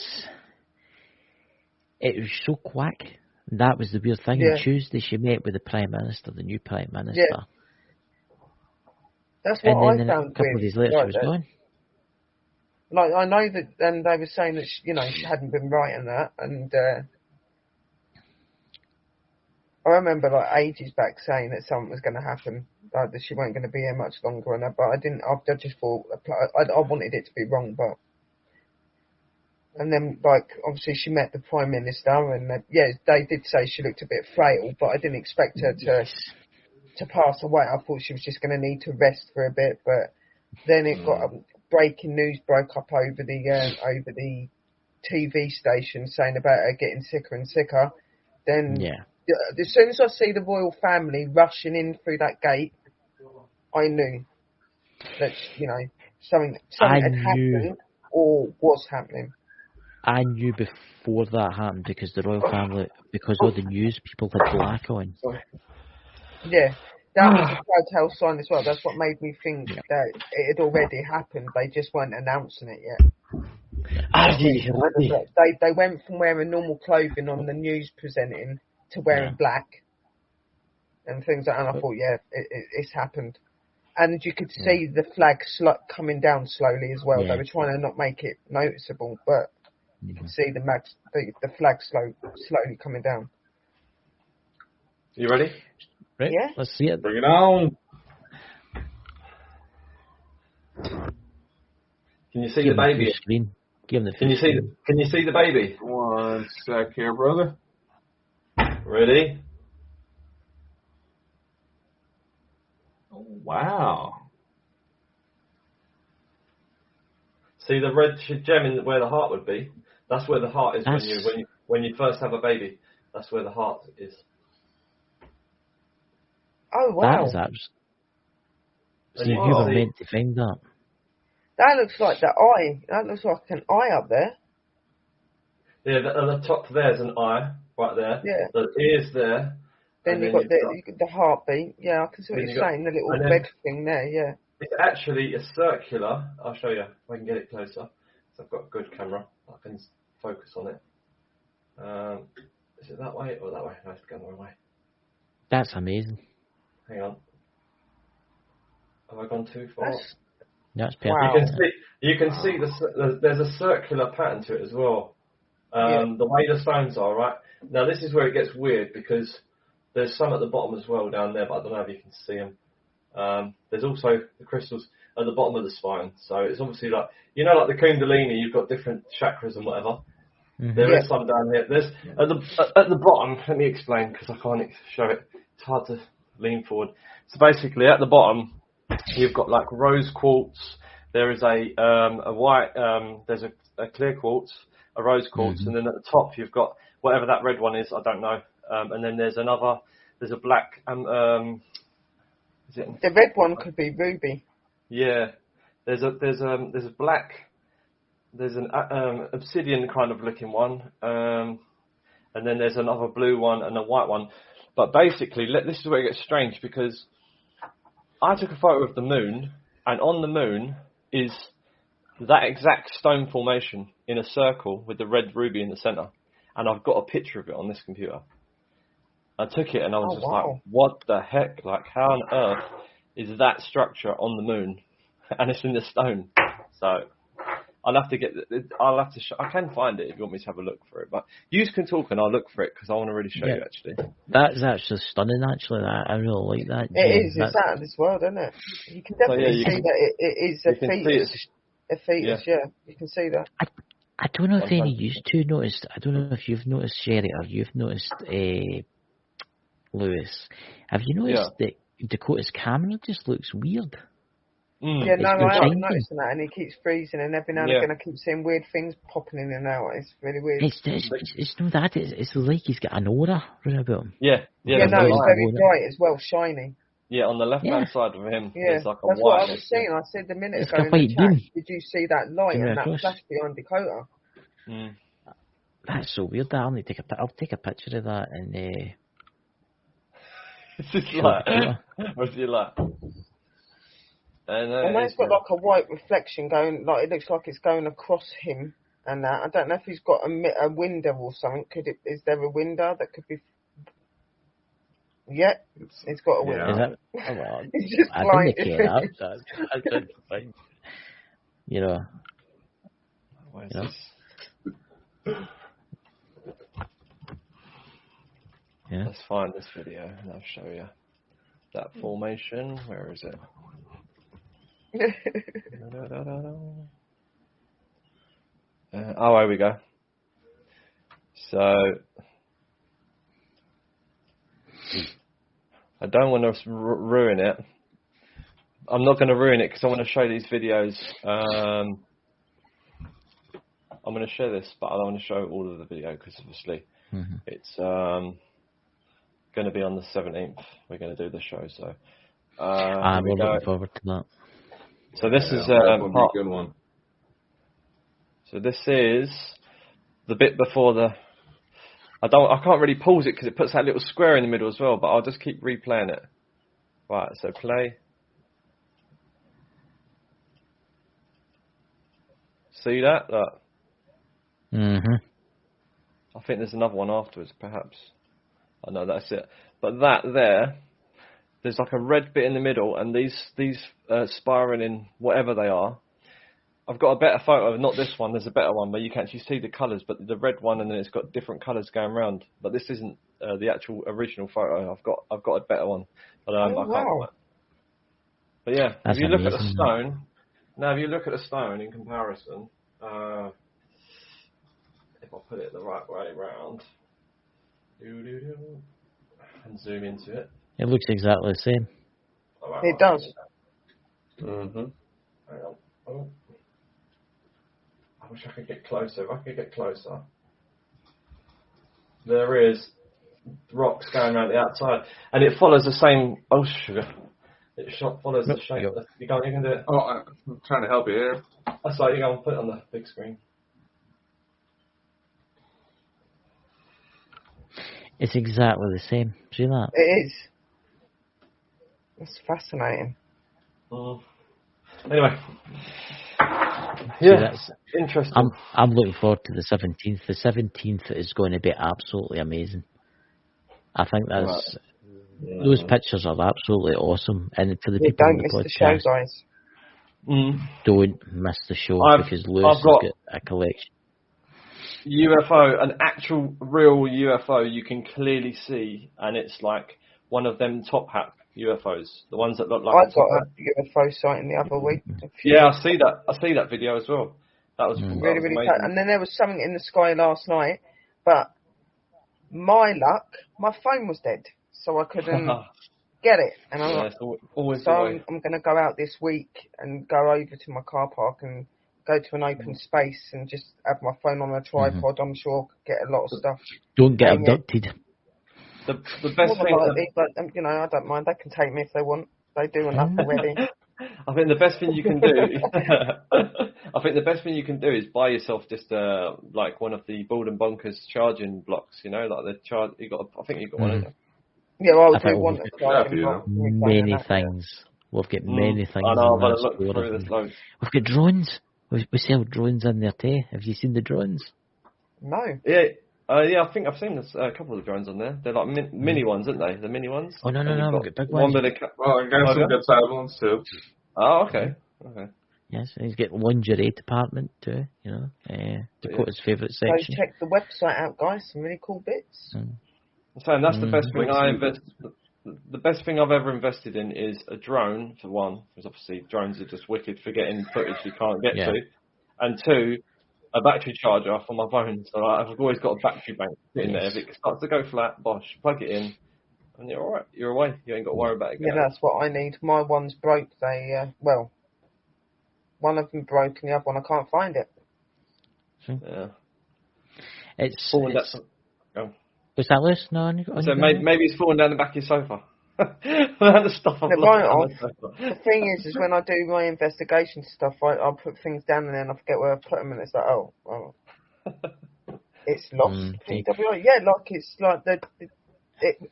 Speaker 5: was so quick. That was the weird thing.
Speaker 7: Yeah.
Speaker 5: On Tuesday, she met with the Prime Minister, the new Prime Minister.
Speaker 7: Yeah. That's what
Speaker 5: and
Speaker 7: I
Speaker 5: then
Speaker 7: found
Speaker 5: a couple of days later, she was gone.
Speaker 7: Like, I know that, and they were saying that she hadn't been right in that, and I remember like ages back saying that something was going to happen, like that she weren't going to be here much longer, and that, but I didn't. I just thought I wanted it to be wrong, but. And then, like, obviously she met the Prime Minister, and they did say she looked a bit frail, but I didn't expect her to pass away. I thought she was just going to need to rest for a bit, but then it got breaking news broke up over the TV station saying about her getting sicker and sicker. Then, as soon as I see the royal family rushing in through that gate, I knew that something had happened or was happening.
Speaker 5: I knew before that happened because the royal family, because all the news people had black on.
Speaker 7: Yeah, that was a telltale sign as well. That's what made me think that it had already happened. They just weren't announcing it yet. They went from wearing normal clothing on the news presenting to wearing black and things like that. And I thought, it's happened. And you could see the flag coming down slowly as well. They were trying to not make it noticeable, but you can see the flag slowly coming down.
Speaker 6: You ready?
Speaker 5: Right.
Speaker 7: Yeah.
Speaker 5: Let's see it.
Speaker 2: Bring it on.
Speaker 6: Can you see the baby?
Speaker 5: Screen. Give him the
Speaker 6: Can you see the baby?
Speaker 2: 1 sec here, brother.
Speaker 6: Ready?
Speaker 2: Oh, wow.
Speaker 6: See the red gem in where the heart would be? That's where the heart is when you first have a baby. That's where the heart is.
Speaker 7: Oh wow!
Speaker 5: That is absolutely. See, you were meant to find that.
Speaker 7: That looks like the eye. That looks like an eye up there.
Speaker 6: Yeah, at the top there's an eye right there.
Speaker 7: Yeah.
Speaker 6: The ear's there.
Speaker 7: Then you've got the heartbeat. Yeah, I can see what you're saying. The little red thing there. Yeah.
Speaker 6: It's actually a circular. I'll show you if I can get it closer. So I've got a good camera. I can focus on it. Is it that way or that way? No, it's going the wrong way.
Speaker 5: That's amazing.
Speaker 6: Hang on. Have I gone too far?
Speaker 5: That's perfect.
Speaker 7: Wow.
Speaker 6: You can see there's a circular pattern to it as well. The way the stones are, right? Now this is where it gets weird because there's some at the bottom as well down there, but I don't know if you can see them. There's also the crystals at the bottom of the spine. So it's obviously like the Kundalini, you've got different chakras and whatever. Mm-hmm. There is some down here. There's at the bottom. Let me explain because I can't show it. It's hard to lean forward. So basically, at the bottom, you've got like rose quartz. There is a white. There's a clear quartz, a rose quartz, and then at the top you've got whatever that red one is. I don't know. And then there's another. There's a black. Is it?
Speaker 7: The red one could be ruby.
Speaker 6: Yeah. There's a black. There's an obsidian kind of looking one, and then there's another blue one and a white one. But basically, this is where it gets strange because I took a photo of the moon, and on the moon is that exact stone formation in a circle with the red ruby in the center, and I've got a picture of it on this computer. I took it and I was like, what the heck? Like, how on earth is that structure on the moon? And it's in the stone. So I'll have to get. I can find it if you want me to have a look for it. But you can talk and I'll look for it because I want to really show you actually.
Speaker 5: That's actually stunning. Actually, that I really like that.
Speaker 7: It is. It's out of this world, isn't it? You can definitely see that it is a fetus. A fetus, yeah. You can see that.
Speaker 5: I don't know if any of you two noticed. I don't know if you've noticed, Sherry, or you've noticed, Lewis. Have you noticed that Dakota's camera just looks weird?
Speaker 7: Yeah, no, I haven't noticed that, and he keeps freezing, and every now and again I keep seeing weird things popping in and out. It's really weird.
Speaker 5: It's not that. It's like he's got an aura around about him.
Speaker 6: Yeah,
Speaker 7: no, it's very bright as well, shiny.
Speaker 6: Yeah, on the left-hand side of him, there's like a
Speaker 7: that's
Speaker 6: white.
Speaker 7: What I was saying. I said a minute
Speaker 5: it's
Speaker 7: ago in the chat, did you see that light and that flash behind Dakota?
Speaker 5: That's so weird. I'll take a picture of that and.
Speaker 6: It's just like, what's it like?
Speaker 7: And then it's got like a white reflection going, like it looks like it's going across him and that. I don't know if he's got a window or something. Is there a window that could be? Yeah, it's got a window.
Speaker 5: Is that? Oh, well,
Speaker 7: it's just
Speaker 5: I
Speaker 7: blind.
Speaker 5: didn't care that. You know.
Speaker 6: Where's this?
Speaker 5: Yeah.
Speaker 6: Let's find this video and I'll show you that formation. Where is it? Here we go. So I don't want to ruin it. I'm not going to ruin it because I want to show these videos. I'm going to share this, but I don't want to show all of the video because obviously it's going to be on the 17th. We're going to do the show, so
Speaker 5: I'm looking forward to that.
Speaker 6: So this is
Speaker 2: that would be a good one.
Speaker 6: So this is the bit before the. I can't really pause it because it puts that little square in the middle as well. But I'll just keep replaying it. Right. So play. See that? Look. I think there's another one afterwards, perhaps. I know that's it. But that there's like a red bit in the middle, and these spiraling, whatever they are. I've got a better photo, not this one. There's a better one where you can actually see the colours, but the red one, and then it's got different colours going around. But this isn't the actual original photo. I've got a better one, but I can't.
Speaker 7: Wow.
Speaker 6: But yeah,
Speaker 5: That's
Speaker 6: if you look
Speaker 5: amazing,
Speaker 6: at the stone, now if you look at the stone in comparison, if I put it the right way round, and zoom into it.
Speaker 5: It looks exactly the same.
Speaker 7: It does.
Speaker 6: Hang on. Oh. I wish I could get closer. If I could get closer. There is rocks going around the outside. And it follows the same... Oh, sugar. It follows the shape. You can do it.
Speaker 2: Oh, I'm trying to help you here.
Speaker 6: That's right, you go and put it on the big screen.
Speaker 5: It's exactly the same. See that?
Speaker 7: It is. That's fascinating.
Speaker 6: Anyway.
Speaker 5: See, that's
Speaker 6: interesting.
Speaker 5: I'm looking forward to the 17th. The 17th is going to be absolutely amazing. I think that's those pictures are absolutely awesome. And for the people on the podcast,
Speaker 7: don't miss the show, guys.
Speaker 5: Don't miss the show because Lewis has got a collection.
Speaker 6: UFO, an actual real UFO you can clearly see, and it's like one of them top hat UFOs, the ones that look like.
Speaker 7: I got a UFO sighting the other week.
Speaker 6: Yeah, I see that video as well. That was
Speaker 7: really
Speaker 6: amazing.
Speaker 7: tight. And then there was something in the sky last night, but my luck, my phone was dead, so I couldn't get it. And I'm
Speaker 6: always
Speaker 7: so I'm going to go out this week and go over to my car park and go to an open space and just have my phone on a tripod. I'm sure I'll get a lot of stuff.
Speaker 5: Don't get abducted.
Speaker 6: The best thing,
Speaker 7: but I don't mind. They can take me if they want. They do enough already.
Speaker 6: I think the best thing you can do. I think the best thing you can do is buy yourself just like one of the Bonkers charging blocks. You know, like the charge. I think you got one.
Speaker 7: Yeah, well, I do want a charging block.
Speaker 5: Many things. We've got many things.
Speaker 6: I know, but look through this loads.
Speaker 5: We've got drones. We sell drones in there too. Have you seen the drones?
Speaker 7: No.
Speaker 6: Yeah. Yeah, I think I've seen a couple of drones on there. They're like mini ones, aren't they? The mini ones.
Speaker 5: Oh no, we've got big ones.
Speaker 2: Well, I got some good side ones too.
Speaker 6: Oh, okay.
Speaker 5: Yes, and he's got lingerie department too. You know, Dakota's favourite
Speaker 7: Go
Speaker 5: section.
Speaker 7: check the website out, guys. Some really cool bits.
Speaker 5: Mm.
Speaker 6: I'm saying that's the best thing I invest. The best thing I've ever invested in is a drone, for one, because obviously drones are just wicked for getting footage you can't get to, and two, a battery charger for my phone. So I've always got a battery bank sitting there. If it starts to go flat, bosh, plug it in, and you're all right. You're away. You ain't got to worry about it.
Speaker 7: Yeah, that's what I need. My one's broke. One of them broke, and the other one I can't find it.
Speaker 6: Yeah.
Speaker 5: It's was that loose? No,
Speaker 6: so maybe it's falling down the back of your sofa. The stuff I've
Speaker 7: The thing is when I do my investigation stuff, I put things down and then I forget where I put them, and it's like, oh. It's lost. It's like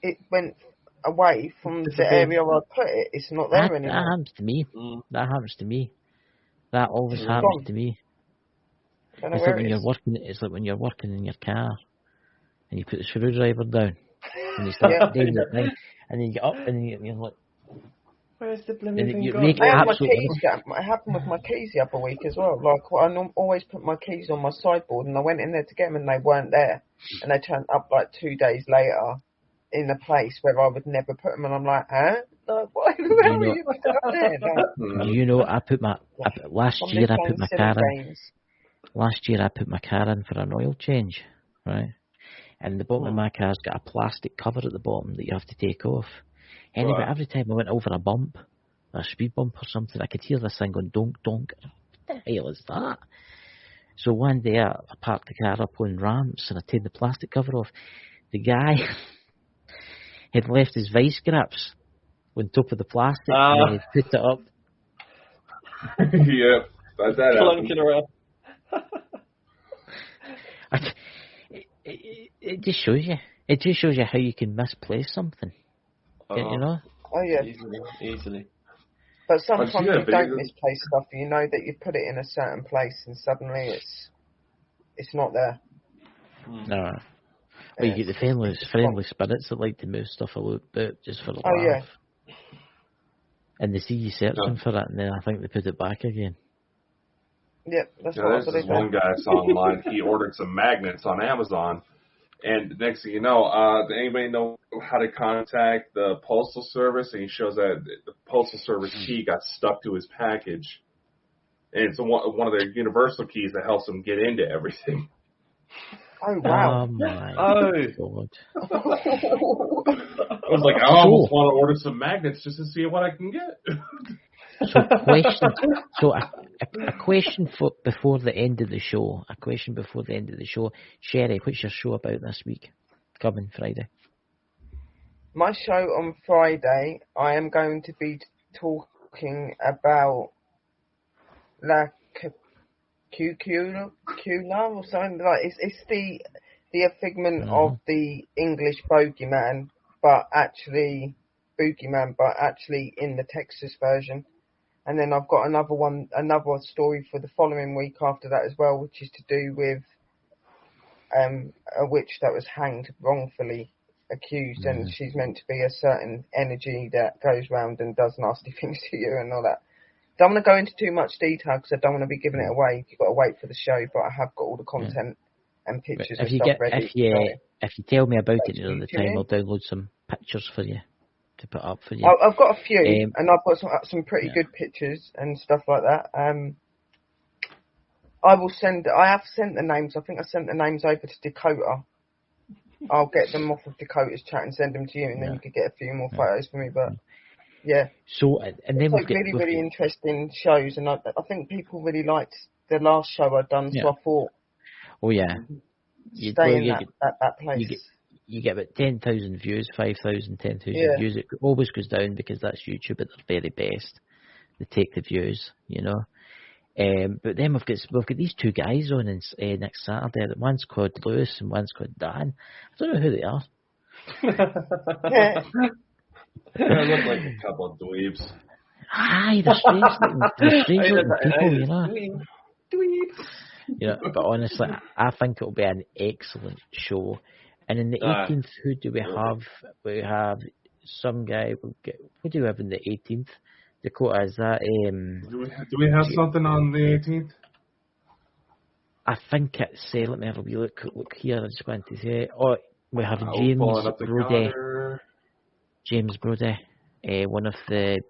Speaker 7: it went away from the area I put it. It's not there anymore.
Speaker 5: That happens to me. That happens to me. That always happens to me. It's like when you're working. It's like when you're working in your car, and you put the screwdriver down, and you start doing the thing, and then you get up, and you're like,
Speaker 6: "Where's the blooming thing gone?"
Speaker 7: It happened with my keys the other week as well. Like I always put my keys on my sideboard, and I went in there to get them, and they weren't there, and they turned up like 2 days later in a place where I would never put them, and I'm like, huh? Like, why the hell are you down there?
Speaker 5: Do you know? Last year I put my car in for an oil change, right? And the bottom of my car's got a plastic cover at the bottom that you have to take off. Anyway, every time I went over a bump, a speed bump or something, I could hear this thing going donk donk. What the hell is that? So one day I parked the car up on ramps and I took the plastic cover off. The guy had left his vice grips on top of the plastic and then he'd put it up.
Speaker 2: Yeah, that's that.
Speaker 6: Clunking around.
Speaker 5: It just shows you. It just shows you how you can misplace something. You know?
Speaker 7: Oh yeah.
Speaker 6: Easily.
Speaker 7: But sometimes you don't misplace stuff. You know that you put it in a certain place, and suddenly it's not there.
Speaker 5: No. Well, you get the friendly spirits that like to move stuff a little bit just for a laugh.
Speaker 7: Yeah.
Speaker 5: And they see you searching for it, and then I think they put it back again.
Speaker 7: Yep, that's
Speaker 2: there's this one guy I saw online. He ordered some magnets on Amazon, and next thing you know, anybody know how to contact the Postal Service? And he shows that the Postal Service key got stuck to his package, and it's one of their universal keys that helps them get into everything.
Speaker 7: Oh wow!
Speaker 5: Oh my God!
Speaker 2: I was like, I almost want to order some magnets just to see what I can get. A question before the end of the show. Sherry, what's your show about this week? Coming Friday.
Speaker 7: My show on Friday, I am going to be talking about Cula or something like. It's the figment of the English bogeyman, but actually in the Texas version. And then I've got another story for the following week after that as well, which is to do with a witch that was hanged wrongfully accused, and she's meant to be a certain energy that goes round and does nasty things to you and all that. Don't want to go into too much detail because I don't want to be giving it away. You've got to wait for the show, but I have got all the content and pictures and stuff ready.
Speaker 5: If you tell me about it another time, I'll download some pictures for you to put up for you.
Speaker 7: I've got a few, and I've got some pretty good pictures and stuff like that. I have sent the names. I think I sent the names over to Dakota. I'll get them off of Dakota's chat and send them to you, and then you could get a few more photos for me. But yeah.
Speaker 5: So and then
Speaker 7: it's really interesting shows, and I think people really liked the last show I'd done. So I thought, stay in that place.
Speaker 5: You get about 10,000 views, 5,000, 10,000 views. It always goes down because that's YouTube at their very best. They take the views, you know. But then we've got these two guys on next Saturday. One's called Lewis and one's called Dan. I don't know who they are.
Speaker 2: They look like a couple of dweebs.
Speaker 5: Aye, they're strange looking people, you know.
Speaker 6: Dweebs.
Speaker 5: You know, but honestly, I think it'll be an excellent show. And in the 18th, who do we have? We have some guy. Who do we have in the 18th? Dakota, is that
Speaker 2: Do we have something on the 18th?
Speaker 5: I think it's let me have a wee look here. I just want to say we have James
Speaker 2: Pulling up the
Speaker 5: Brody.
Speaker 2: calendar.
Speaker 5: James Brody, one of the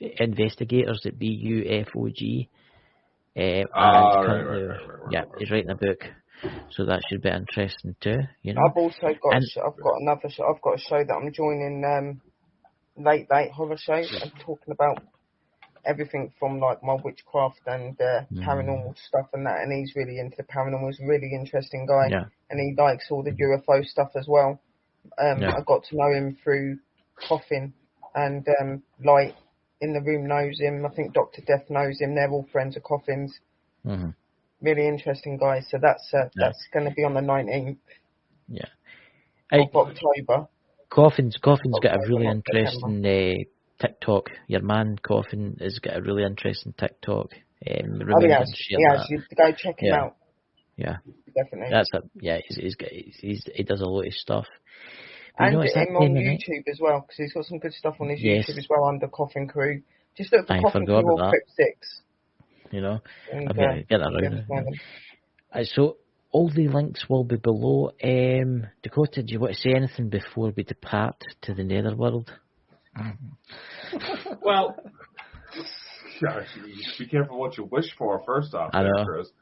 Speaker 5: investigators at BUFOG.
Speaker 2: Right.
Speaker 5: He's writing a book, so that should be interesting too. You know.
Speaker 7: I've also got I've got a show that I'm joining. Late horror show. I'm talking about everything from like my witchcraft and paranormal stuff and that. And he's really into the paranormal. He's a really interesting guy, and he likes all the UFO stuff as well. I got to know him through Coffin, and Light in the room knows him. I think Dr. Death knows him. They're all friends of Coffin's.
Speaker 5: Mm-hmm.
Speaker 7: Really interesting guy. So that's going to be on the 19th of October.
Speaker 5: Coffin's got a really interesting TikTok. Your man Coffin has got a really interesting TikTok. You
Speaker 7: go check him out.
Speaker 5: Yeah,
Speaker 7: definitely.
Speaker 5: He does a lot of stuff. But
Speaker 7: and him on YouTube as well, because he's got some good stuff on his YouTube as well under Coffin Crew. Just look for Coffin Crew or Crypt 6.
Speaker 5: You know, I'm gonna get that right. So all the links will be below. Dakota, do you want to say anything before we depart to the netherworld?
Speaker 2: Well, be careful what you wish for, first off.
Speaker 5: I know.
Speaker 2: Chris.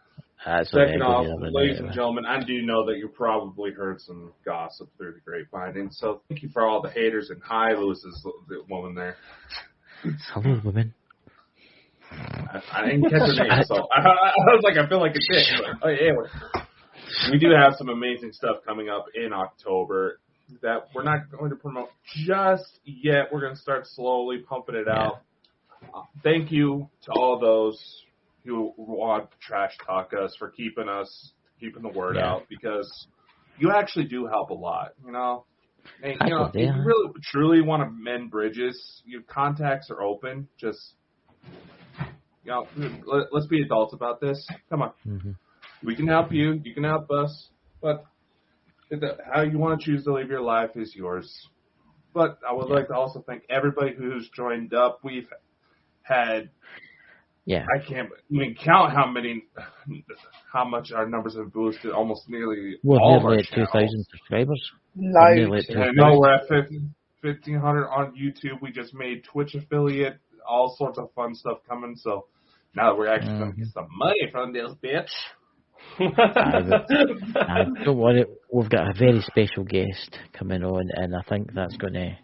Speaker 5: Second
Speaker 2: off, ladies and gentlemen, I do know that you probably heard some gossip through the grapevine, and so thank you for all the haters, and hi, Lewis's the woman there.
Speaker 5: Hello, women.
Speaker 2: I didn't catch her name, so I was like, I feel like a dick. But, anyway, we do have some amazing stuff coming up in October that we're not going to promote just yet. We're going to start slowly pumping it out. Thank you to all those who want to trash talk us for keeping the word out, because you actually do help a lot, you know. And, you know, if you really truly want to mend bridges, your contacts are open. Just, you know, let's be adults about this. Come on. Mm-hmm. We can help you. You can help us. But how you want to choose to live your life is yours. But I would like to also thank everybody who's joined up. We've had, I can't even count how much our numbers have boosted. Almost nearly all of our channels. 2,000 subscribers.
Speaker 7: Loads.
Speaker 2: I know we're at 1,500 on YouTube. We just made Twitch affiliate. All sorts of fun stuff coming. So now that we're actually going to get some money from this bitch.
Speaker 5: Don't worry, we've got a very special guest coming on, and I think that's going to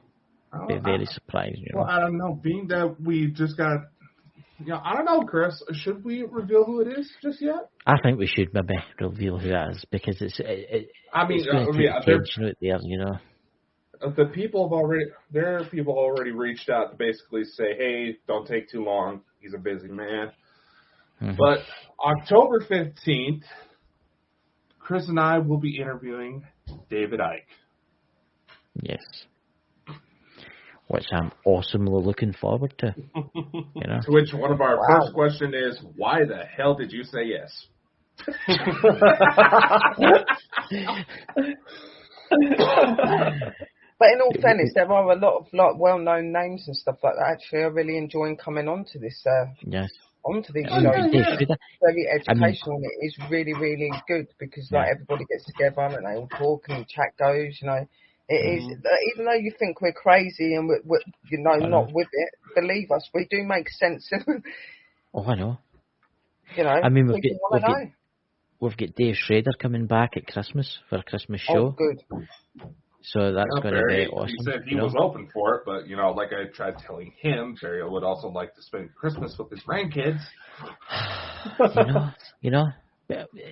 Speaker 5: be very surprising. You know?
Speaker 2: Well, I don't know. Being that we just got, I don't know, Chris. Should we reveal who it is just yet?
Speaker 5: I think we should maybe reveal who it is, because it's going to take attention out there, you know.
Speaker 2: There are people already reached out to basically say, hey, don't take too long. He's a busy man. Mm-hmm. But October 15th, Chris and I will be interviewing David Icke.
Speaker 5: Yes. Which I'm awesomely looking forward to. You know?
Speaker 2: To which one of our first question is, why the hell did you say yes?
Speaker 7: But in all fairness, there are a lot of well-known names and stuff like that. Actually, I really enjoying coming onto this. Onto these shows. Very educational, and it is really, really good, because everybody gets together and they all talk and chat goes. You know, it is. Even though you think we're crazy and we're not with it, believe us, we do make sense.
Speaker 5: I know.
Speaker 7: You know,
Speaker 5: I mean, we've got Dave Schrader coming back at Christmas for a Christmas show.
Speaker 7: Oh, good.
Speaker 5: So that's going to be awesome.
Speaker 2: He said he was open for it, but, like I tried telling him, Barry would also like to spend Christmas with his grandkids.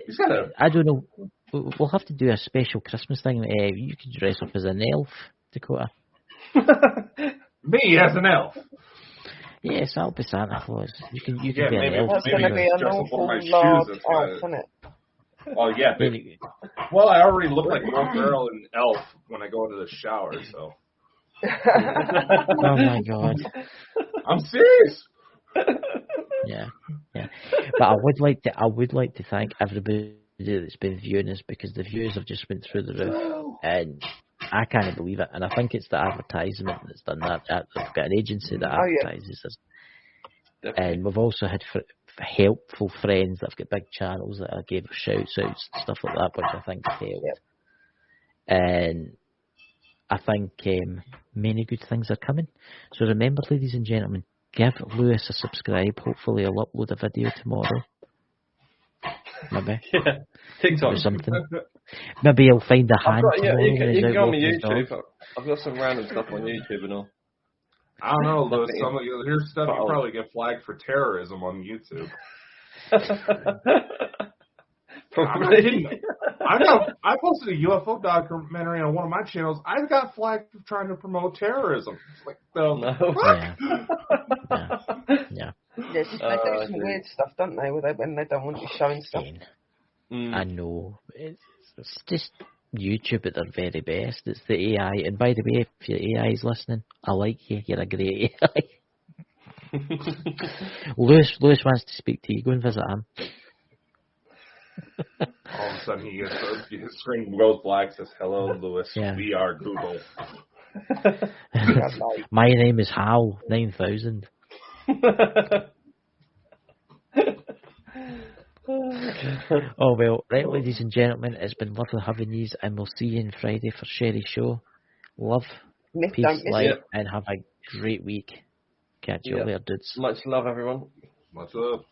Speaker 5: He's got I don't know. We'll have to do a special Christmas thing. You could dress up as an elf, Dakota.
Speaker 2: Me as an elf?
Speaker 5: Yes, I'll be Santa Claus. You can be an elf.
Speaker 7: That's going to be an awful large elf, isn't it?
Speaker 2: Oh, yeah. Well, I already look like one girl and elf when I go into the shower, so.
Speaker 5: Oh, my God.
Speaker 2: I'm serious.
Speaker 5: Yeah. But I would like to thank everybody that's been viewing us, because the views have just went through the roof, and I can't believe it. And I think it's the advertisement that's done that. They've got an agency that advertises us.
Speaker 6: definitely.
Speaker 5: And we've also had helpful friends that have got big channels that I gave shouts outs and stuff like that, which I think helped.
Speaker 7: Yep.
Speaker 5: And I think many good things are coming. So remember, ladies and gentlemen, give Lewis a subscribe. Hopefully he'll upload a video tomorrow. Maybe.
Speaker 6: Yeah, TikTok.
Speaker 5: Or something. Maybe he'll find a hand tomorrow
Speaker 6: you
Speaker 5: when
Speaker 6: can
Speaker 5: he's
Speaker 6: go
Speaker 5: out
Speaker 6: on my
Speaker 5: walking his dog.
Speaker 6: YouTube. I've got some random stuff on YouTube and all.
Speaker 2: I don't know, Lewis.
Speaker 6: Nothing.
Speaker 2: Here's stuff you probably get flagged for terrorism on YouTube.
Speaker 6: Probably.
Speaker 2: I posted a UFO documentary on one of my channels. I got flagged for trying to promote terrorism. It's like,
Speaker 6: No.
Speaker 5: Yeah.
Speaker 7: Yes, they do some weird stuff, don't they? When they don't want you showing stuff.
Speaker 5: I know. It's just YouTube at their very best. It's the AI. And by the way, if your AI is listening, I like you. You're a great AI. Lewis wants to speak to you. Go and visit him.
Speaker 2: All of a sudden, his screen goes black. Says, "Hello, Lewis.
Speaker 5: Yeah.
Speaker 2: We are Google."
Speaker 5: My name is Hal 9000. Oh well, right, ladies and gentlemen, it's been lovely having you, and we'll see you on Friday for Sherry's show. Love, peace, light, and have a great week. Catch you later, dudes.
Speaker 6: Much love, everyone.
Speaker 2: What's up?